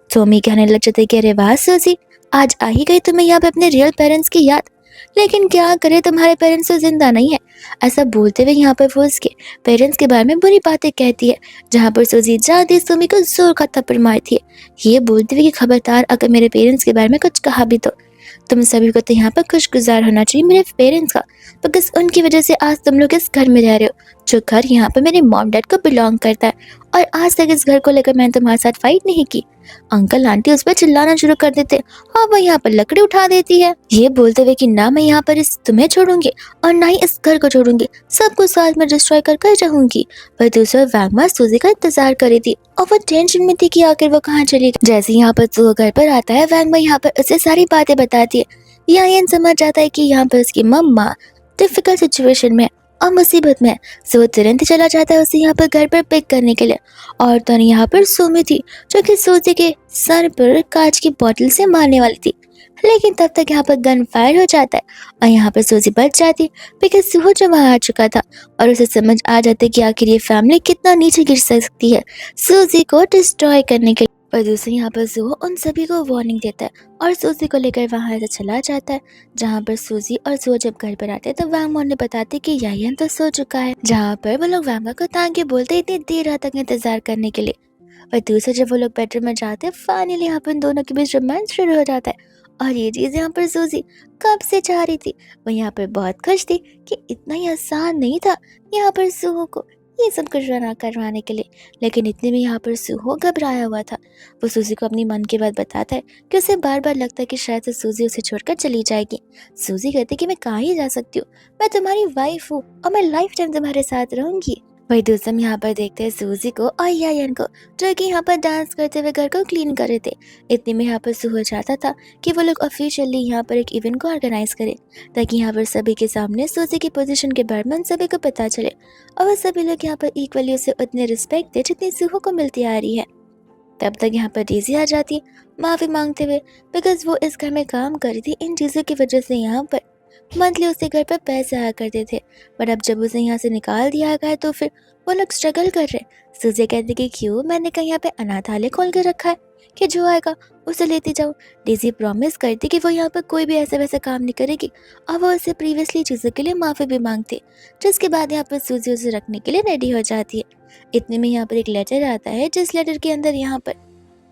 सोमी कहने लग जाते कि अरे वाह सूजी, आज आ ही गई तुम्हें यहाँ पे अपने रियल पेरेंट्स की याद। लेकिन क्या करे, तुम्हारे पेरेंट्स तो जिंदा नहीं है। ऐसा बोलते हुए यहाँ पर वो उसके पेरेंट्स के बारे में बुरी बातें कहती है, जहाँ पर सूजी जाते सुमी को जोर का थप्पड़ मारती है, ये बोलते हुए कि खबरदार अगर मेरे पेरेंट्स के बारे में कुछ कहा भी तो तुम सभी को तो यहाँ पर खुशगुजार होना चाहिए मेरे पेरेंट्स का, बिकॉज उनकी वजह से आज तुम लोग इस घर में रह रहे हो, जो घर यहाँ पर मेरे मॉम डैड को बिलोंग करता है। और आज तक इस घर को लेकर मैंने तुम्हारे साथ फाइट नहीं की। अंकल आंटी उस पर चिल्लाना शुरू कर देते और वो यहाँ पर लकड़ी उठा देती है, ये बोलते हुए कि ना मैं यहाँ पर इस तुम्हें छोड़ूंगी और ना ही इस घर को छोड़ूंगी, सबको साथ में डिस्ट्रॉय कर कर रहूंगी। पर दूसरा वैंगमा सूजी का इंतजार कर रही थी और वो टेंशन में थी कि आखिर वो कहाँ चली गई। जैसे यहाँ पर वो घर पर आता है, वैंगमा यहाँ पर उसे सारी बातें बताती है। यायन समझ जाता है कि यहाँ पर उसकी मम्मा डिफिकल्ट सिचुएशन में और मुसीबत में है, सो वो तुरंत चला जाता है उसे यहाँ पर घर पर पिक करने के लिए। और तो यहाँ पर सुमी थी, जो कि सूजी के सर पर कांच की बोतल से मारने वाली थी, लेकिन तब तक यहाँ पर गन फायर हो जाता है और यहाँ पर सूजी बच जाती है, बिकॉज सुहो जो वहाँ आ चुका था और उसे समझ आ जाता है कि आखिर ये फैमिली कितना नीचे गिर सकती है सूजी को डिस्ट्रॉय करने के लिए। पर दूसरे यहाँ पर सुहो उन सभी को वार्निंग देता है और सूजी को लेकर वहाँ से चला जाता है। जहाँ पर सूजी और सुहो जब घर पर आते हैं तो वैंगमो ने बताते कि यायन तो सो चुका है, जहाँ पर वो लोग वैंगमो को तांग के बोलते इतनी देर रात तक इंतजार करने के लिए। और दूसरे जब वो लोग बेडरूम में जाते हैं, फाइनली यहाँ पर इन दोनों के बीच रोमांस शुरू हो जाता है। और ये चीज यहाँ पर सूजी कब से चाह रही थी, वो यहाँ पर बहुत खुश थी कि इतना ही आसान नहीं था यहाँ पर सुहो को ये सब कुछ ना करवाने के लिए। लेकिन इतने में यहाँ पर सुहो घबराया हुआ था। वो सूजी को अपनी मन की बात बताता है कि उसे बार बार लगता है कि शायद से सूजी उसे छोड़कर चली जाएगी। सूजी कहती कि मैं कहाँ ही जा सकती हूँ, मैं तुम्हारी वाइफ हूँ और मैं लाइफ टाइम तुम्हारे साथ रहूंगी। वही दूसरे हम यहाँ पर देखते हैं सूजी को और यायन को, जो कि यहाँ पर डांस करते हुए घर को क्लीन कर रहे थे। इतने में यहाँ पर सुहो चाहता था कि वो लोग ऑफिशियली यहाँ पर एक इवेंट को ऑर्गेनाइज करें, ताकि यहाँ पर सभी के सामने सूजी की पोजीशन के बारे में सभी को पता चले और वो सभी लोग यहाँ पर इक्वली उसे उतने रिस्पेक्ट दे जितनी सुहो को मिलती आ रही है। तब तक यहाँ पर डेज़ी आ जाती है माफ़ी मांगते हुए, बिकॉज वो इस घर में काम कर रही थी। इन चीज़ों की वजह से यहाँ पर मंथली उसके घर पर पैसे आया करते थे, बट अब जब उसे यहाँ से निकाल दिया गया है तो फिर वो लोग स्ट्रगल कर रहे हैं। सूजी कहती कि क्यों, मैंने कहीं यहाँ पे अनाथालय खोल कर रखा है कि जो आएगा उसे लेती जाओ। डेज़ी प्रॉमिस करती कि वो यहाँ पर कोई भी ऐसा वैसा काम नहीं करेगी और वो उसे प्रीवियसली चीज़ों के लिए माफ़ी भी मांगती, जिसके बाद यहाँ पर सूजी उसे रखने के लिए रेडी हो जाती है। इतने में यहाँ पर एक लेटर आता है, जिस लेटर के अंदर यहाँ पर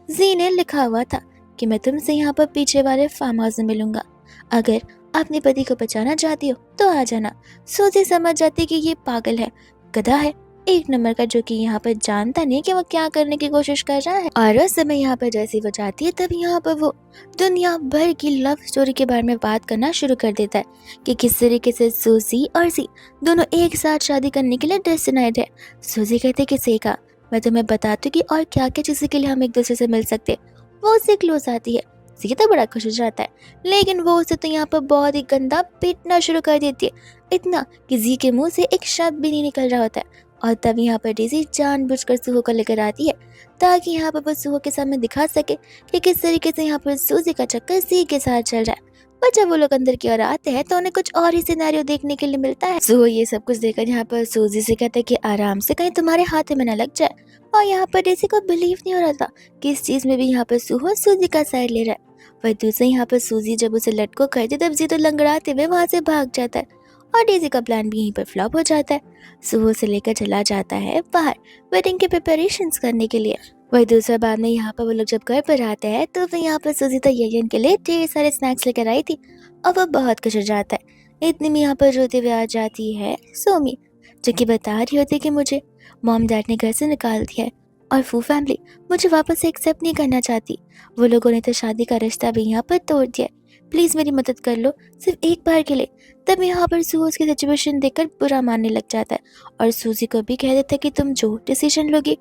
जी ने लिखा हुआ था कि मैं तुमसे यहाँ पर पीछे वाले फार्म हाउस में मिलूंगा, अगर अपने पति को बचाना चाहती हो तो आ जाना। सूजी समझ जाती कि ये पागल है, गधा है एक नंबर का, जो कि यहाँ पर जानता नहीं कि वो क्या करने की कोशिश कर रहा है। और उस समय यहाँ पर जैसे वो जाती है तब यहाँ पर वो दुनिया भर की लव स्टोरी के बारे में बात करना शुरू कर देता है कि किस तरीके से सूजी और जी दोनों एक साथ शादी करने के लिए डेस्टिनाइड है। सूजी कहते कि सेका, मैं तुम्हें बताती हूँ कि और क्या क्या चीज़ों के लिए हम एक दूसरे से मिल सकते। वो उससे क्लोज आती है, जी तो बड़ा खुश हो जाता है, लेकिन वो उसे तो यहाँ पर बहुत ही गंदा पीटना शुरू कर देती है, इतना कि जी के मुंह से एक शब्द भी नहीं निकल रहा होता है। और तब यहाँ पर डेज़ी जानबूझकर सुहो को लेकर आती है ताकि यहाँ पर वो सुहो के सामने दिखा सके कि किस तरीके से यहाँ पर सूजी का चक्कर जी के साथ चल रहा है। पर जब वो लोग अंदर की ओर आते हैं तो उन्हें कुछ और ही सिनेरियो देखने के लिए मिलता है। सुहो ये सब कुछ देखकर यहाँ पर सूजी से कहता है कि आराम से, कहीं तुम्हारे हाथ में न लग जाए। और यहाँ पर डेज़ी को बिलीव नहीं हो रहा था कि इस चीज में भी यहाँ पर सुहो सूजी का साइड ले रहा है। वही दूसरे यहाँ पर सूजी जब उसे लटको करती तब जी तो लंगड़ाते हुए वहां से भाग जाता है और डेज़ी का प्लान भी यहीं पर फ्लॉप हो जाता है। सुहो से लेकर चला जाता है बाहर वेडिंग के प्रिपरेशंस करने के लिए। वही दूसरा बाद में यहाँ पर वो लोग जब घर पर आते हैं तो फिर यहाँ पर सूजी तो ययन के लिए ढेर सारे स्नैक्स लेकर आई थी और वो बहुत खुश हो जाता है। इतने में यहाँ पर रोते हुए आ जाती है सोमी, जो कि बता रही होती कि मुझे मॉम डैड ने घर से निकाल दिया है और फू फैमिली मुझे वापस से एक्सेप्ट नहीं करना चाहती। वो लोगों ने तो शादी का रिश्ता भी यहाँ पर तोड़ दिया है, प्लीज़ मेरी मदद कर लो सिर्फ एक बार के लिए। तब यहाँ पर सूजी उसकी सिचुएशन देखकर बुरा मानने लग जाता है और सूजी को भी कह देता है कि तुम जो डिसीजन लोगी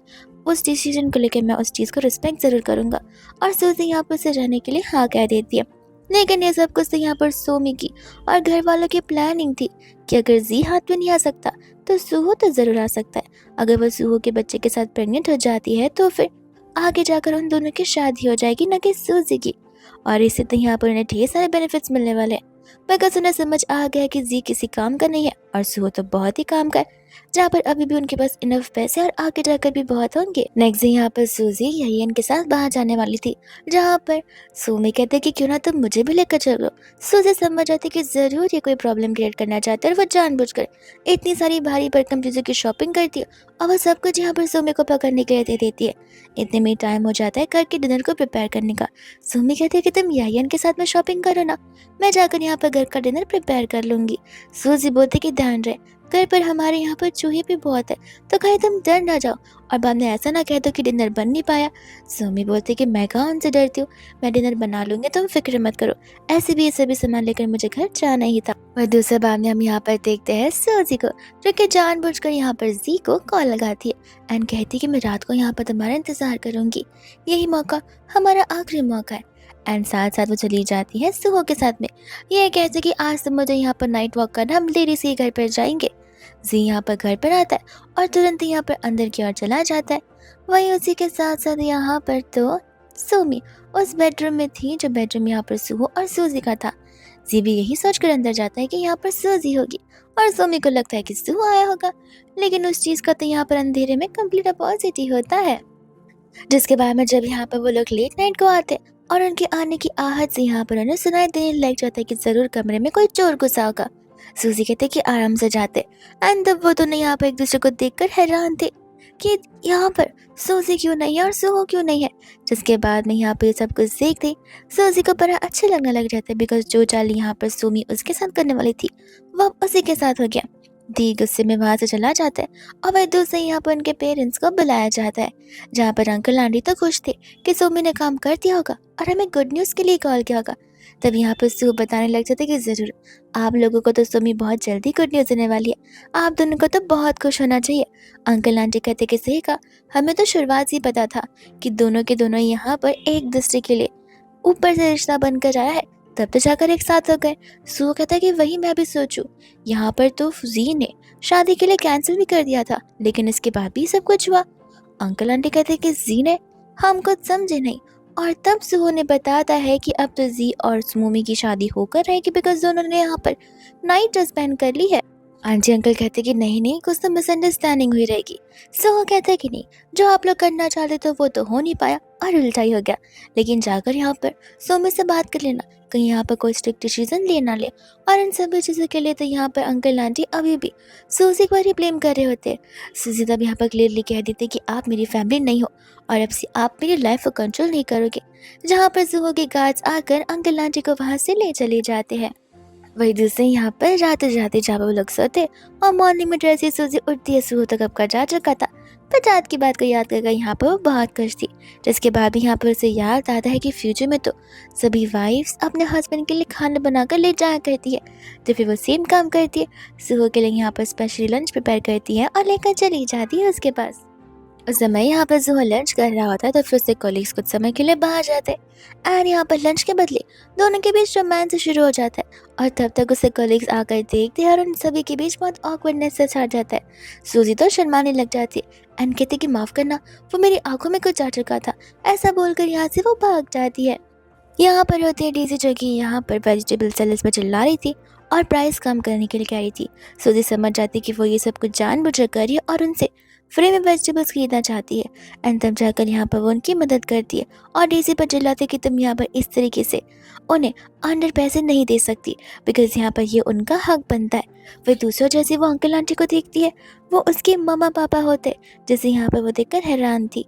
उस डिसीजन को लेकर मैं उस चीज़ को रिस्पेक्ट ज़रूर करूँगा। और सूजी यहाँ पर से रहने के लिए हाँ कह देती है। लेकिन ये सब कुछ तो यहाँ पर सोमी की और घर वालों की प्लानिंग थी कि अगर जी हाथ में नहीं आ सकता तो सुहो तो ज़रूर आ सकता है। अगर वह सुहो के बच्चे के साथ प्रेग्नेंट हो जाती है तो फिर आगे जाकर उन दोनों की शादी हो जाएगी, न कि सूजी की। और इससे तो यहाँ पर उन्हें ढेर सारे बेनिफिट्स मिलने वाले हैं, बिकॉज उन्हें समझ आ गया कि जी किसी काम का नहीं है और सुहो तो बहुत ही काम का है। जहाँ पर अभी भी उनके पास इनफ पैसे और आगे जाकर भी बहुत होंगे। नेक्स्ट डे यहाँ पर सूजी ययन के साथ बाहर जाने वाली थी, जहाँ पर सुमी कहते कि क्यों ना तुम मुझे भी लेकर चलो। सूजी समझ जाती कि जरूर ये कोई प्रॉब्लम क्रिएट करना चाहते हैं और वो जानबूझकर इतनी सारी भारी भरकम चीजों की शॉपिंग करती है और वो सब कुछ यहाँ पर सुमी को पकड़ने के लिए दे देती है। इतने में टाइम हो जाता है घर के डिनर को प्रिपेयर करने का। सुमी कहती है कि तुम ययन के साथ में शॉपिंग करो ना, मैं जाकर यहाँ पर घर का डिनर प्रिपेयर कर लूंगी। सूजी बोलती कि ध्यान रहे, घर पर हमारे यहाँ पर चूहे भी बहुत है, तो कहीं तुम डर ना जाओ और बाद में ऐसा ना कह दो कि डिनर बन नहीं पाया। सुमी बोलती कि मैं कहाँ उनसे डरती हूँ, मैं डिनर बना लूंगी, तुम फिक्र मत करो। ऐसे भी ये सभी सामान लेकर मुझे घर जाना ही था। और दूसरे बाद में हम यहाँ पर देखते हैं सूजी को, जो कि जानबूझकर यहाँ पर जी को कॉल लगाती है एंड कहती कि मैं रात को यहाँ पर तुम्हारा इंतजार करूंगी, यही मौका हमारा आखिरी मौका है। एंड साथ साथ वो चली जाती है सुहो के साथ में, ये कहते कि आज तो मुझे यहाँ पर नाइट वॉक करना, हम लेडी से घर पर जाएंगे। जी यहाँ पर घर पर आता है और तुरंत ही यहाँ पर अंदर की ओर चला जाता है। वहीं उसी के साथ साथ यहाँ पर तो सुमी उस बेडरूम में थी, जो बेडरूम यहाँ पर सुहो और सूजी का था। जी भी यही सोचकर अंदर जाता है कि यहाँ पर सूजी होगी और सुमी को लगता है कि सुहो आया होगा, लेकिन उस चीज का तो यहाँ पर अंधेरे में कंप्लीट अपोजिट ही होता है। जिसके बाद में जब यहाँ पर वो लोग लेट नाइट को आते और उनके आने की आहट से यहाँ पर उन्हें सुनाई देने लग जाता है कि जरूर कमरे में कोई चोर घुसा होगा। सूजी कहते कि आराम से जाते एंड तब वो दोनों यहाँ पर एक दूसरे को देखकर हैरान थे कि यहाँ पर सूजी क्यों नहीं है और सुहो क्यों नहीं है। जिसके बाद में यहाँ पर सब कुछ देखते सूजी को बड़ा अच्छा लगने लग जाता है, बिकॉज जो चाल यहाँ पर सुमी उसके साथ करने वाली थी वो अब उसी के साथ हो गया। दी गुस्से में वहां से चला जाता है और वह दूसरे यहाँ पर उनके पेरेंट्स को बुलाया जाता है, जहाँ पर अंकल आंटी तो खुश थे कि सुमी ने काम कर दिया होगा और हमें गुड न्यूज के लिए कॉल किया होगा। तब यहाँ पर सू बताने लग जाते कि जरूर आप लोगों को तो सुमी बहुत जल्दी गुड न्यूज देने वाली है, आप दोनों को तो बहुत खुश होना चाहिए। अंकल आंटी कहते कि सही कहा, हमें तो शुरुआत से ही पता था कि दोनों के दोनों यहाँ पर एक दूसरे के लिए ऊपर से रिश्ता बनकर आया है, तब तो जाकर एक साथ हो गए। सू कहता है कि वही मैं भी सोचूं, यहाँ पर तो जी ने शादी के लिए कैंसिल भी कर दिया था, लेकिन इसके बाद भी सब कुछ हुआ। अंकल आंटी कहते हैं कि जी ने हम कुछ समझे नहीं और तब सुहो ने बताता है कि अब तो जी और सुमोमी की शादी होकर रहेगी, बिकॉज दोनों ने यहाँ पर नाइट ड्रेस पहन कर ली है। आंटी अंकल कहते कि नहीं नहीं, कुछ तो मिसअंडरस्टैंडिंग हुई रहेगी। सुहो कहता है कि नहीं, जो आप लोग करना चाहते थे वो तो हो नहीं पाया और उल्टा ही हो गया, लेकिन जाकर यहाँ पर सोमी से बात कर लेना, कहीं यहाँ पर कोई स्ट्रिक्ट डिसीजन ले ना ले। और इन सभी चीज़ों के लिए तो यहाँ पर अंकल आंटी अभी भी सूजी पर ही ब्लेम कर रहे होते। सूजी तब यहाँ पर क्लियरली कह देते कि आप मेरी फैमिली नहीं हो और अब से आप मेरी लाइफ को कंट्रोल नहीं करोगे, जहाँ पर सुहो के गार्ड्स आकर अंकल आंटी को वहाँ से ले चले जाते हैं। वही दूसरे यहाँ पर रात जाते जहाँ पर वो लोग सोते और मॉर्निंग में जैसे सूजी उठती है, सुहो तो कब का जा चुका था, पर रात की बात को याद करके यहाँ पर वो बहुत खुश थी। जिसके बाद भी यहाँ पर उसे याद आता है कि फ्यूचर में तो सभी वाइफ्स अपने हस्बैंड के लिए खाना बनाकर ले जाया करती है, तो फिर वो सेम काम करती है, सुहो के लिए यहाँ पर स्पेशली लंच प्रिपेयर करती है और लेकर चली जाती है उसके पास। उस समय यहाँ पर सुहो लंच कर रहा होता है, तो फिर उसके कॉलीग्स कुछ समय के लिए बाहर जाते हैं एंड यहाँ पर लंच के बदले दोनों के बीच रोमांस शुरू हो जाता है और तब तक उससे कॉलीग्स आकर देखते हैं और उन सभी के बीच बहुत ऑकवर्डनेस से छा जाता है। सूजी तो शर्माने लग जाती है एंड कहती कि माफ करना, वो मेरी आंखों में कुछ आ चुका था, ऐसा बोलकर यहाँ से वो भाग जाती है। यहाँ पर होती है डीजी, जो कि यहाँ पर वेजिटेबल सेल्स में चिल्ला रही थी और प्राइस कम करने के लिए कह रही थी। सूजी समझ जाती कि वो ये सब कुछ जानबूझकर कर रही है और उनसे फ्री में वेजिटेबल्स खरीदना चाहती है एंड तब जाकर यहाँ पर वो उनकी मदद करती है और डीजी पर चिल्लाती कि तुम यहाँ पर इस तरीके से उन्हें अंडर पैसे नहीं दे सकती, बिकॉज यहाँ पर ये उनका हक बनता है। वह दूसरों जैसे वो अंकल आंटी को देखती है, वो उसके मम्मा पापा होते, जैसे यहाँ पर वो देखकर हैरान थी।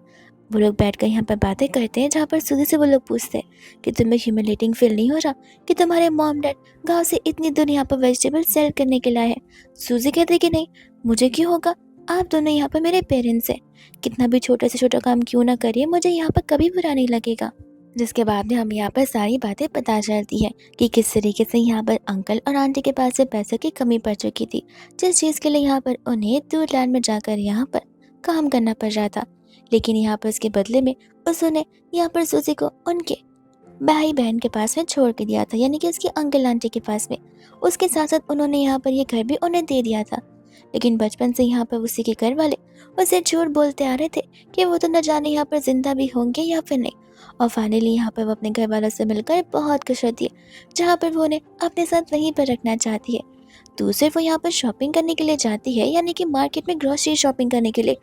वो लोग बैठकर यहाँ पर बातें करते हैं, जहाँ पर सूजी से वो लोग पूछते हैं कि तुम्हें ह्यूमिलेटिंग फील नहीं हो रहा कि तुम्हारे मॉम डैड गांव से इतनी दूर यहाँ पर वेजिटेबल सेल करने के लिए आए हैं। सूजी कहते कि नहीं, मुझे क्यों होगा, आप दोनों यहाँ पर मेरे पेरेंट्स हैं, कितना भी छोटा से छोटा काम क्यों ना करिए, मुझे यहाँ पर कभी बुरा नहीं लगेगा। जिसके बाद में हम यहाँ पर सारी बातें पता चलती है कि किस तरीके से यहाँ पर अंकल और आंटी के पास से पैसों की कमी पड़ चुकी थी, जिस चीज़ के लिए यहाँ पर उन्हें दूर लैंड में जाकर यहाँ पर काम करना पड़ रहा था, लेकिन यहाँ पर उसके बदले में उसने यहाँ पर सूजी को उनके भाई बहन के पास में छोड़ के दिया था, यानी कि उसके अंकल आंटी के पास में। उसके साथ साथ उन्होंने यहाँ पर ये घर भी उन्हें दे दिया था, लेकिन बचपन से यहाँ पर उसी के घर वाले उसे झूठ बोलते आ रहे थे कि वो तो न जाने यहाँ पर जिंदा भी होंगे या फिर नहीं। और फाइनली यहाँ पर वो अपने घर वालों से मिलकर बहुत खुश होती है, जहाँ पर वो उन्हें अपने साथ वहीं पर रखना चाहती है। तो सिर्फ वो यहाँ पर शॉपिंग करने के लिए जाती है, यानी कि मार्केट में ग्रोसरी शॉपिंग करने के लिए।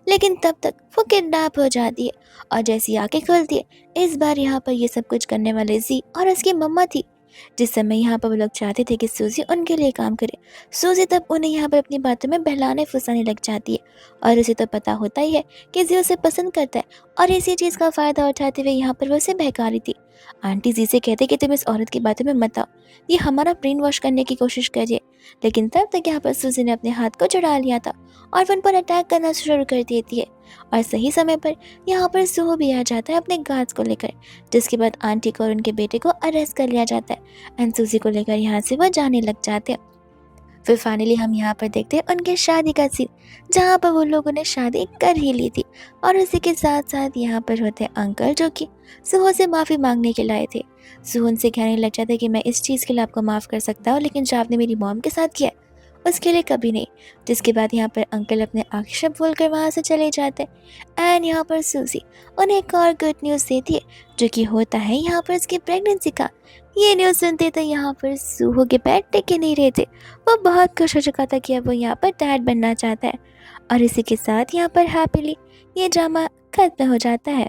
लेकिन तब तक वो किडनैप हो जाती है और जैसी आंखें खुलती है, इस बार यहाँ पर ये सब कुछ करने वाले जी और उसकी मम्मा थी। जिस समय यहाँ पर वो लोग चाहते थे कि सूजी उनके लिए काम करे, सूजी तब उन्हें यहाँ पर अपनी बातों में बहलाने फुसाने लग जाती है। और उसे तो पता होता ही है कि जी उसे पसंद करता है, और इसी चीज़ का फ़ायदा उठाते हुए यहाँ पर वो उसे बहका रही थी। आंटी जी से कहते कि तुम इस औरत की बातों में मत आओ, ये हमारा ब्रेन वॉश करने की कोशिश कर रही है। लेकिन तब तक यहाँ पर सूजी ने अपने हाथ को चढ़ा लिया था और वो उन पर अटैक करना शुरू कर देती है। और सही समय पर यहाँ पर सुहो भी आ जाता है अपने गार्ड्स को लेकर, जिसके बाद आंटी को और उनके बेटे को अरेस्ट कर लिया जाता है एंड सूजी को लेकर यहाँ से वो जाने लग जाते हैं। फिर फाइनली हम यहाँ पर देखते हैं उनके शादी का सीन, जहाँ पर वो लोगों ने शादी कर ही ली थी। और उसी के साथ साथ यहाँ पर होते हैं अंकल, जो कि सुहो से माफ़ी मांगने के लाए थे। सुहो उनसे कहने लग जाता है कि मैं इस चीज़ के लिए आपको माफ़ कर सकता हूँ, लेकिन जो आपने मेरी मॉम के साथ किया है, उसके लिए कभी नहीं। जिसके बाद यहाँ पर अंकल अपने आखिरी शब्द बोलकर वहाँ से चले जाते हैं एंड यहाँ पर सूजी उन्हें एक और गुड न्यूज़ देती है, जो कि होता है यहाँ पर उसकी प्रेगनेंसी का। ये न्यूज़ सुनते तो यहाँ पर सूहो के पैर टिके नहीं रहे थे। वो बहुत खुश हो चुका था कि अब वो यहाँ पर डैड बनना चाहता है। और इसी के साथ यहाँ पर हैप्पीली ये ड्रामा खत्म हो जाता है।